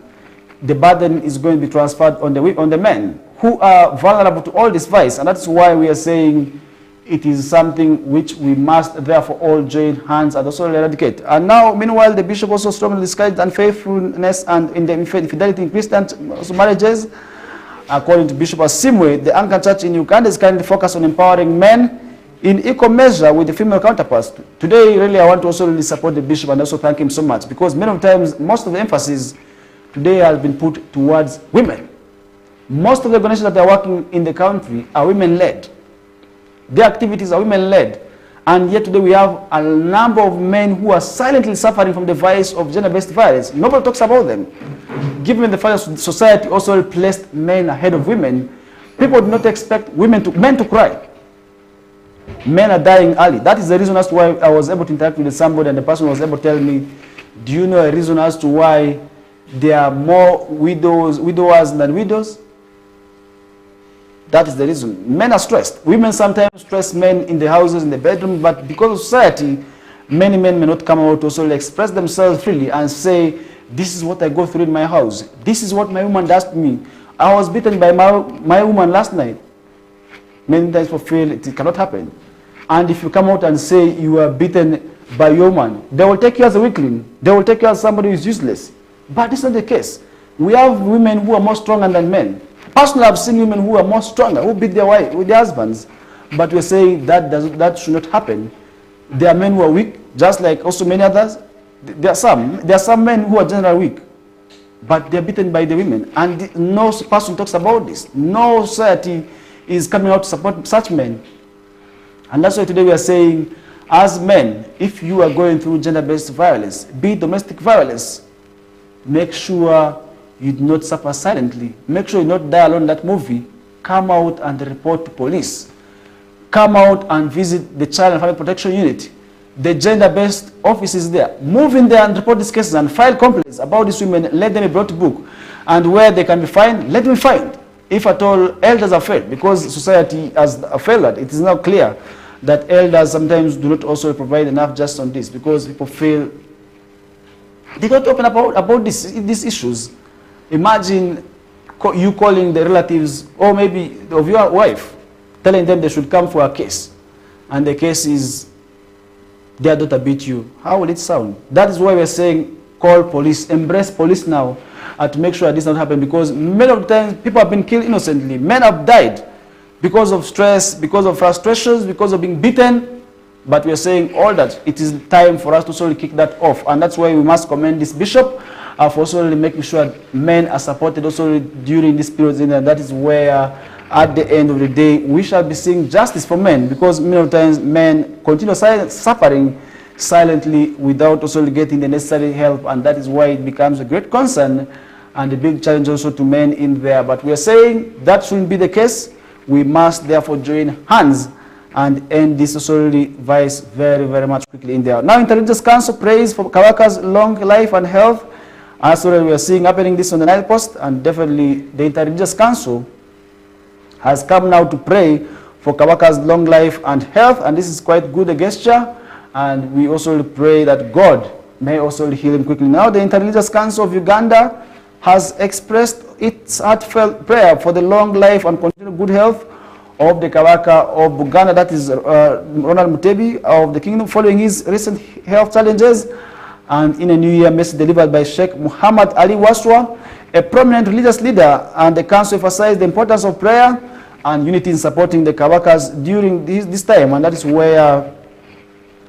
the burden is going to be transferred on the men who are vulnerable to all this vice, and that's why we are saying it is something which we must therefore all join hands and also eradicate. And now, meanwhile, the bishop also strongly discouraged unfaithfulness and infidelity in Christian marriages. According to Bishop Asimwe, the Anglican Church in Uganda is currently focused on empowering men in equal measure with the female counterparts. Today, really, I want to also really support the bishop and also thank him so much, because many of the times, most of the emphasis today has been put towards women. Most of the organizations that are working in the country are women-led. Their activities are women-led. And yet today we have a number of men who are silently suffering from the vice of gender-based violence. Nobody talks about them. Given the fact that society also placed men ahead of women, people do not expect men to cry. Men are dying early. That is the reason as to why I was able to interact with somebody, and the person was able to tell me, do you know a reason as to why there are more widowers than widows? That is the reason. Men are stressed. Women sometimes stress men in the houses, in the bedroom, but because of society, many men may not come out to also express themselves freely and say, this is what I go through in my house. This is what my woman does to me. I was beaten by my woman last night. Many times people feel it cannot happen. And if you come out and say you are beaten by your woman, they will take you as a weakling. They will take you as somebody who is useless. But this is not the case. We have women who are more stronger than men. Personally, I've seen women who are more stronger, who beat their wife with their husbands. But we're saying that should not happen. There are men who are weak, just like also many others. There are some men who are generally weak, but they're beaten by the women. And no person talks about this. No society is coming out to support such men. And that's why today we are saying, as men, if you are going through gender-based violence, be it domestic violence, make sure you do not suffer silently. Make sure you do not die alone in that movie. Come out and report to police. Come out and visit the Child and Family Protection Unit. The gender-based office is there. Move in there and report these cases and file complaints about these women. Let them be brought to book. And where they can be fined, let them be fined. If at all elders are failed, because society has failed, it is now clear that elders sometimes do not also provide enough justice on this, because people feel they don't open up about these issues. Imagine you calling the relatives, or maybe of your wife, telling them they should come for a case, and the case is their daughter beat you. How will it sound? That is why we're saying call police, embrace police now, to make sure this does not happen, because many of the times people have been killed innocently. Men have died because of stress, because of frustrations, because of being beaten. But we are saying all that it is time for us to slowly kick that off, and that's why we must commend this bishop for also making sure men are supported also during this period, and that is where at the end of the day we shall be seeing justice for men, because many times men continue suffering silently without also getting the necessary help, and that is why it becomes a great concern and a big challenge also to men in there. But we are saying that shouldn't be the case. We must therefore join hands and end this socially vice very, very much quickly in there. Now, Interreligious Council prays for Kawaka's long life and health. As well, we are seeing happening this on the Nile Post, and definitely the Interreligious Council has come now to pray for Kawaka's long life and health, and this is quite good a gesture, and we also pray that God may also heal him quickly. Now, the Interreligious Council of Uganda has expressed its heartfelt prayer for the long life and continued good health of the Kawaka of Buganda, that is Ronald Mutebi of the Kingdom, following his recent health challenges. And in a New Year message delivered by Sheikh Muhammad Ali Waswa, a prominent religious leader, and the council emphasized the importance of prayer and unity in supporting the Kawakas during this time, and that is where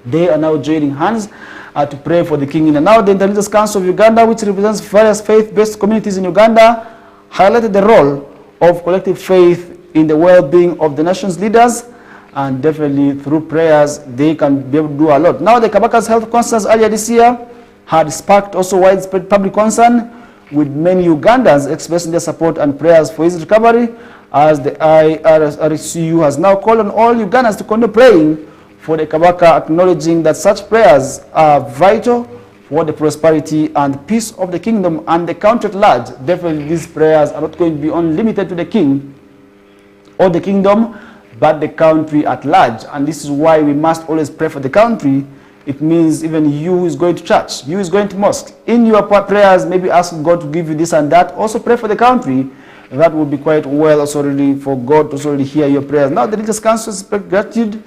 they are now joining hands to pray for the king. And now the Interreligious Council of Uganda, which represents various faith-based communities in Uganda, highlighted the role of collective faith in the well-being of the nation's leaders, and definitely through prayers they can be able to do a lot. Now the Kabaka's health concerns earlier this year had sparked also widespread public concern, with many Ugandans expressing their support and prayers for his recovery. as the IRCU has now called on all Ugandans to continue praying for the Kabaka, acknowledging that such prayers are vital for the prosperity and peace of the kingdom and the country at large. Definitely these prayers are not going to be only limited to the king or the kingdom, but the country at large. And this is why we must always pray for the country. It means even you who is going to church, you who is going to mosque, in your prayers, maybe ask God to give you this and that. Also pray for the country. That would be quite well also really for God to also really hear your prayers. Now the Religious Council express gratitude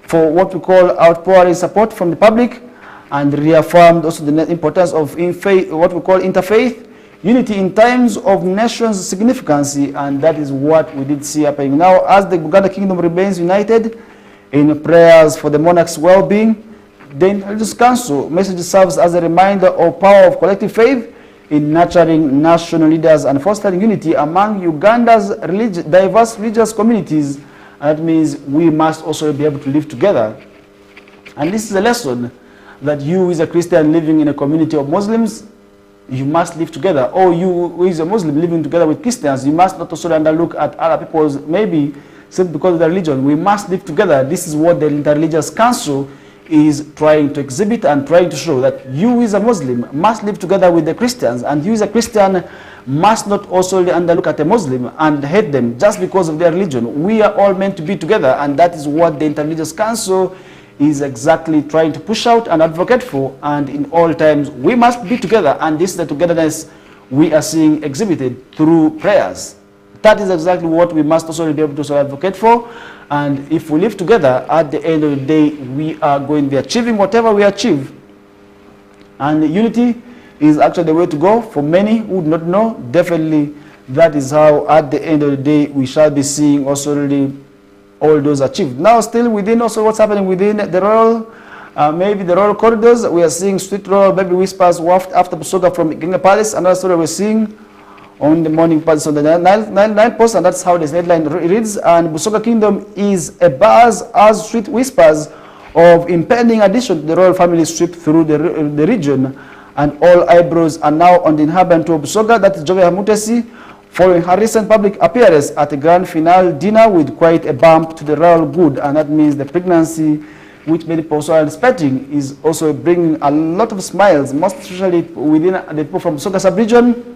for what we call outpouring support from the public, and reaffirmed also the importance of what we call interfaith unity in times of nation's significance, and that is what we did see happening. Now, as the Uganda Kingdom remains united in prayers for the monarch's well-being, the Religious Council message serves as a reminder of power of collective faith in nurturing national leaders and fostering unity among Uganda's diverse religious communities. And that means we must also be able to live together. And this is a lesson that you as a Christian living in a community of Muslims, you must live together. Or you who is a Muslim living together with Christians, you must not also underlook at other people's, maybe simply because of their religion. We must live together. This is what the Interreligious Council is trying to exhibit and trying to show, that you as a Muslim must live together with the Christians, and you as a Christian must not also underlook at a Muslim and hate them just because of their religion. We are all meant to be together, and that is what the Interreligious Council is exactly trying to push out and advocate for. And in all times we must be together, and this is the togetherness we are seeing exhibited through prayers. That is exactly what we must also be able to advocate for. And if we live together, at the end of the day, we are going to be achieving whatever we achieve. And unity is actually the way to go. For many who do not know, definitely that is how at the end of the day we shall be seeing also really all those achieved. Now still within also what's happening within the royal, maybe the royal corridors, we are seeing street royal baby whispers waft after Busoga from Genga Palace. Another story we're seeing on the morning pages on the Nile Post, and that's how this headline reads. And Busoga Kingdom is a buzz as street whispers of impending addition to the royal family sweep through the region, and all eyebrows are now on the inhabitant of Busoga, that is Jove Hamutesi, following her recent public appearance at a grand finale dinner with quite a bump to the royal good. And that means the pregnancy, which many people are expecting, is also bringing a lot of smiles, most especially within the people from Busoga sub-region.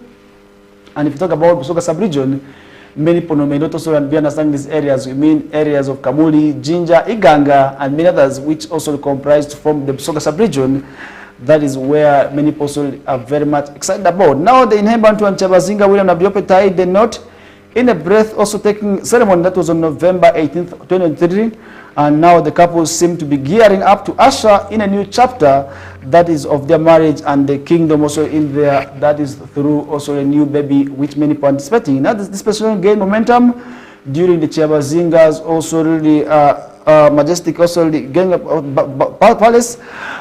And if you talk about Busoga sub-region, many people may not also be understanding these areas. We mean areas of Kamuli, Jinja, Iganga, and many others, which also comprised from the Busoga sub-region. That is where many people are very much excited about. Now the Inhembantu and Chabazinga William Nabiope tied the knot in a breath also taking ceremony that was on November 18th, 2023. And now the couple seem to be gearing up to usher in a new chapter, that is of their marriage, and the kingdom also in there, that is through also a new baby, which many people are anticipating. Now this person gained momentum during the Chabazinga's also really majestic also the Genga Palace.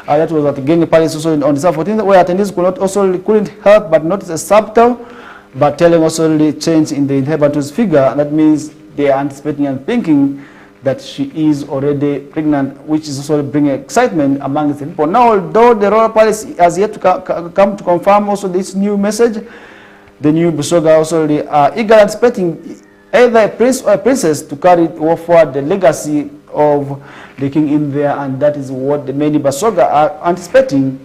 That was at the Genga Palace also on December 14th, where attendees couldn't help but notice a subtle but telling also the change in the inhabitante's figure. And that means they are anticipating and thinking that she is already pregnant, which is also bringing excitement among the people. Now, although the royal palace has yet to come to confirm also this new message, the new Busoga also are eager anticipating either a prince or a princess to carry forward the legacy of the king in there, and that is what the many Busoga are anticipating.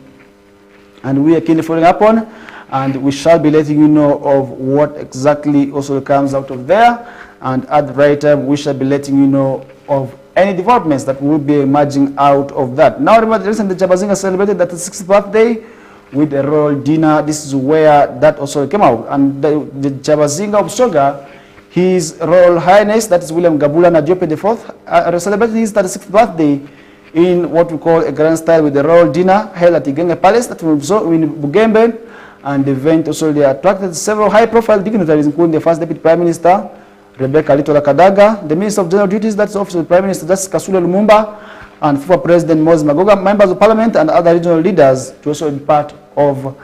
And we are keenly following up on, and we shall be letting you know of what exactly also comes out of there. And at the right time, we shall be letting you know of any developments that will be emerging out of that. Now, remember, recently Chabazinga celebrated that 6th birthday with a royal dinner. This is where that also came out. And the Chabazinga of Busoga, His Royal Highness, that is William Gabula Nadiope IV, celebrated his 36th birthday in what we call a grand style with a royal dinner held at the Igenge Palace, that was in Bugembe. And the event also attracted several high-profile dignitaries, including the First Deputy Prime Minister, Rebecca Litola Kadaga, the Minister of General Duties, that's Office of the Prime Minister, that's Kasule Lumumba, and former President Moses Magoga, members of Parliament, and other regional leaders to also be part of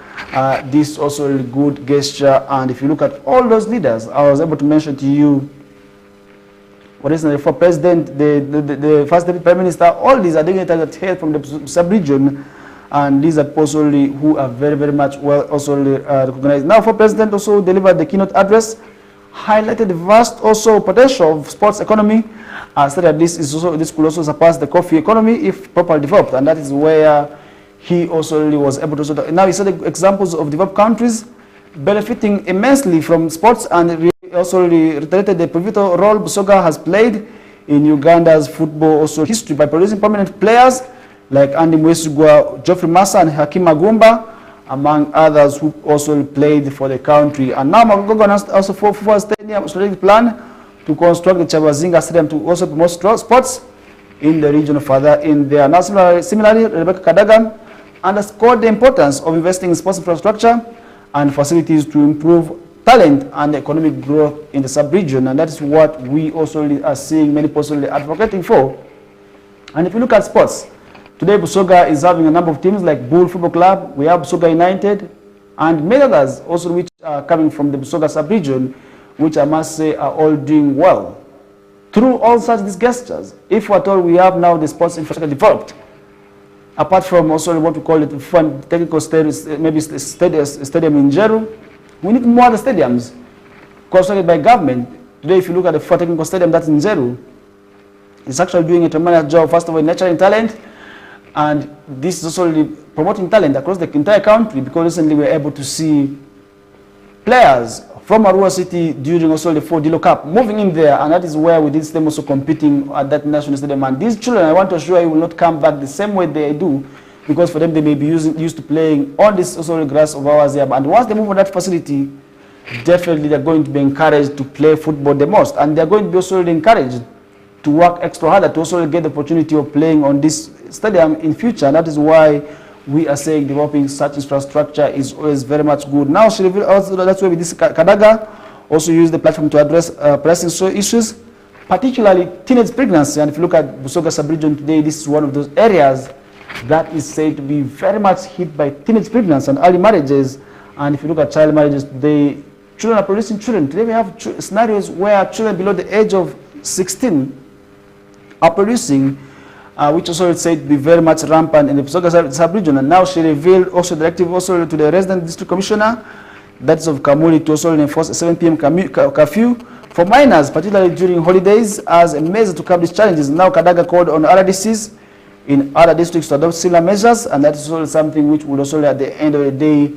this also really good gesture. And if you look at all those leaders, I was able to mention to you, for instance, the President, the First Deputy Prime Minister, all these are dignitaries that hail from the sub-region, and these are also who are very, very much well also recognized. Now, for President also delivered the keynote address highlighted the vast also potential of sports economy, said that this could also surpass the coffee economy if properly developed, and that is where he also really was able to. Now he said examples of developed countries benefiting immensely from sports, and also reiterated the pivotal role Busoga has played in Uganda's football also history by producing prominent players like Andy Mwesigwa, Geoffrey Massa, and Hakim Magumba, among others who also played for the country. And now Magogo has also for stadium strategic plan to construct the Chabazinga Stadium to also promote sports in the region further in there. Now similarly, Rebecca Kadaga underscored the importance of investing in sports infrastructure and facilities to improve talent and economic growth in the sub-region, and that is what we also are seeing many people advocating for. And if you look at sports, today Busoga is having a number of teams like Bull Football Club, we have Busoga United, and many others also which are coming from the Busoga sub-region, which I must say are all doing well. Through all such these gestures, if at all we have now the sports infrastructure developed, apart from also what we call it fun technical stadium, maybe stadium in Jeru, we need more other stadiums constructed by government. Today, if you look at the four technical stadium that's in Jeru, it's actually doing a tremendous job, first of all, in nurturing talent, and this is also really promoting talent across the entire country, because recently we were able to see players from Arua City during also the 4D Cup moving in there, and that is where we did see them also competing at that national stadium. And these children, I want to assure you, will not come back the same way they do, because for them they may be used to playing on this also grass of ours here. And once they move on that facility, definitely they're going to be encouraged to play football the most, and they're going to be also encouraged to work extra harder to also get the opportunity of playing on this stadium in future. And that is why we are saying developing such infrastructure is always very much good. Now, also, that's why with this Kadaga also use the platform to address pressing issues, particularly teenage pregnancy. And if you look at Busoga sub-region today, this is one of those areas that is said to be very much hit by teenage pregnancy and early marriages. And if you look at child marriages today, children are producing children. Today we have scenarios where children below the age of 16 are producing, which also is said to be very much rampant in the Busoga sub-region. And now she revealed also directive also to the resident district commissioner, that is of Kamuli, to also enforce a 7 p.m. curfew for minors, particularly during holidays, as a measure to curb these challenges. Now Kadaga called on RDCs in other districts to adopt similar measures, and that is also something which would also at the end of the day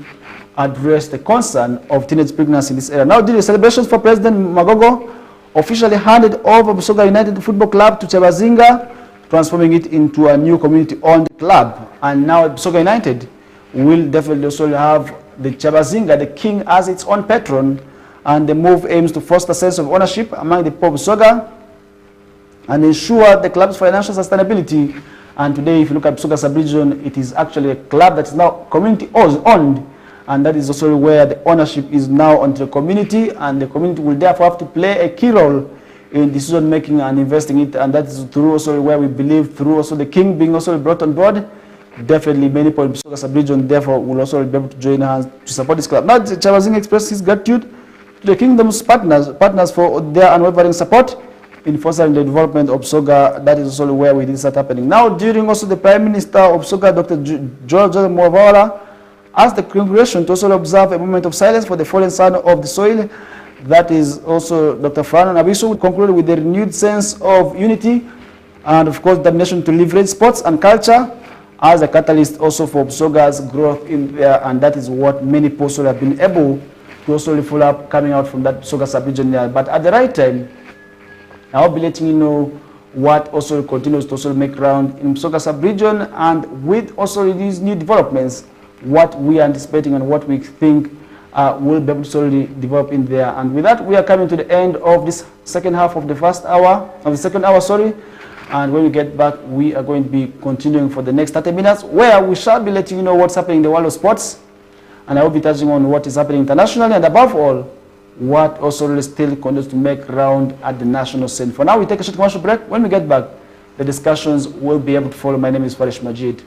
address the concern of teenage pregnancy in this area. Now, during the celebrations for President Magogo officially handed over Busoga United Football Club to Chabazinga, transforming it into a new community-owned club. And now Busoga United will definitely also have the Chabazinga, the king, as its own patron, and the move aims to foster a sense of ownership among the people of Busoga and ensure the club's financial sustainability. And today, if you look at Busoga sub-region, it is actually a club that is now community-owned, and that is also where the ownership is now on the community, and the community will therefore have to play a key role in decision making and investing it. And that is through also where we believe, through also the king being also brought on board, definitely many people in Busoga sub-region therefore will also be able to join hands to support this club. Now Chabazinga expresses his gratitude to the kingdom's partners for their unwavering support in fostering the development of Busoga. That is also where we did start happening. Now, during also the Prime Minister of Busoga, Dr. George Mwavawala, asked the congregation to also observe a moment of silence for the fallen son of the soil. That is also Dr. Fano Nabiso concluded with a renewed sense of unity and, of course, determination to leverage sports and culture as a catalyst also for Busoga's growth in there, and that is what many people also have been able to also follow up coming out from that Busoga sub-region there. But at the right time, I'll be letting you know what also continues to also make ground in Busoga sub-region, and with also these new developments, what we are anticipating and what we think will be able to slowly develop in there. And with that, we are coming to the end of this second half of the second hour, sorry. And when we get back, we are going to be continuing for the next 30 minutes, where we shall be letting you know what's happening in the world of sports, and I will be touching on what is happening internationally, and above all, what also still continues to make round at the national scene. For now, we take a short commercial break. When we get back, the discussions will be able to follow. My name is Farish Majid.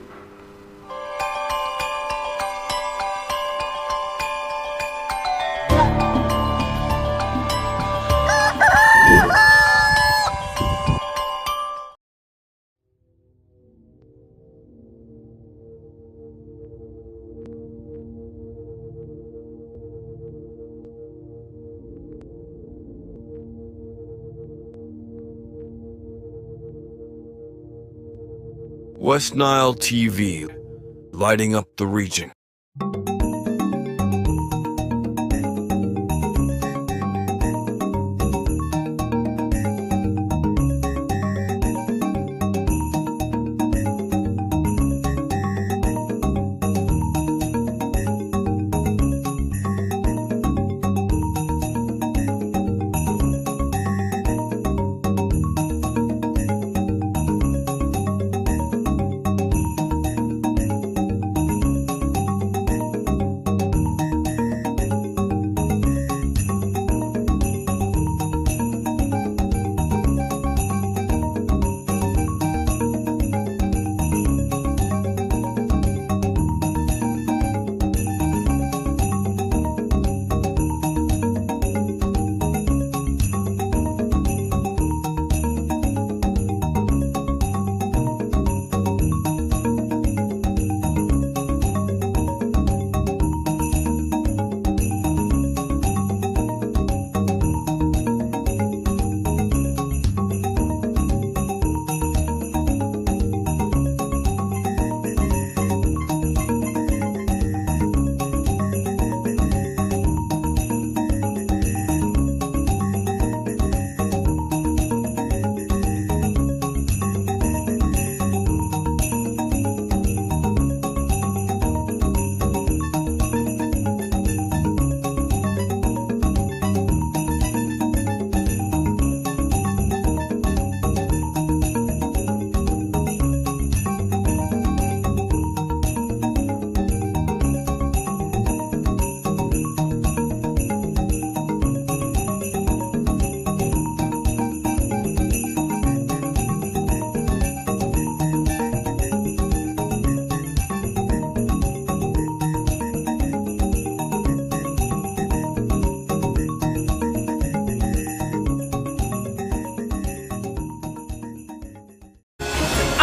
West Nile TV, lighting up the region.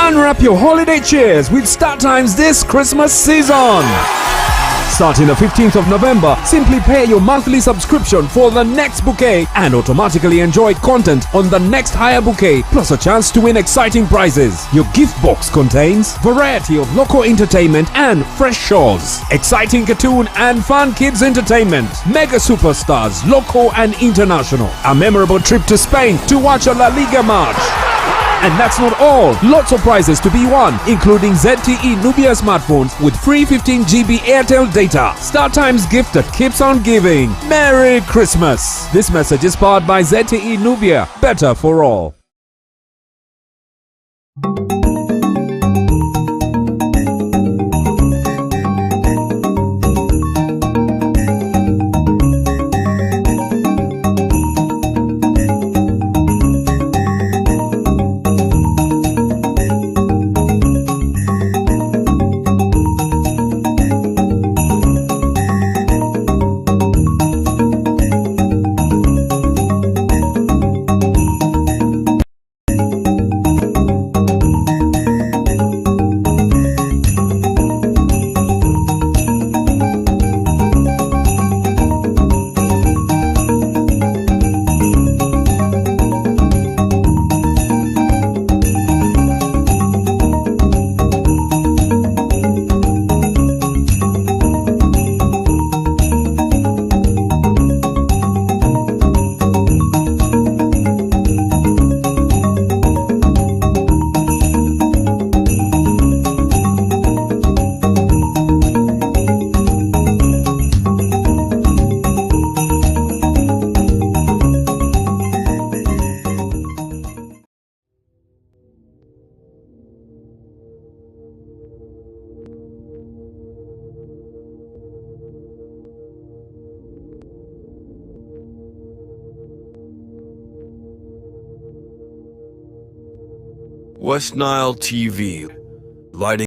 Unwrap your holiday cheers with Start Times this Christmas season. Starting the 15th of November, simply pay your monthly subscription for the next bouquet and automatically enjoy content on the next higher bouquet, plus a chance to win exciting prizes. Your gift box contains variety of local entertainment and fresh shows, exciting cartoon and fun kids entertainment, mega superstars, local and international, a memorable trip to Spain to watch a La Liga match. And that's not all. Lots of prizes to be won, including ZTE Nubia smartphones with free 15 GB Airtel data. Star Times gift that keeps on giving. Merry Christmas! This message is powered by ZTE Nubia. Better for all. West Nile TV, lighting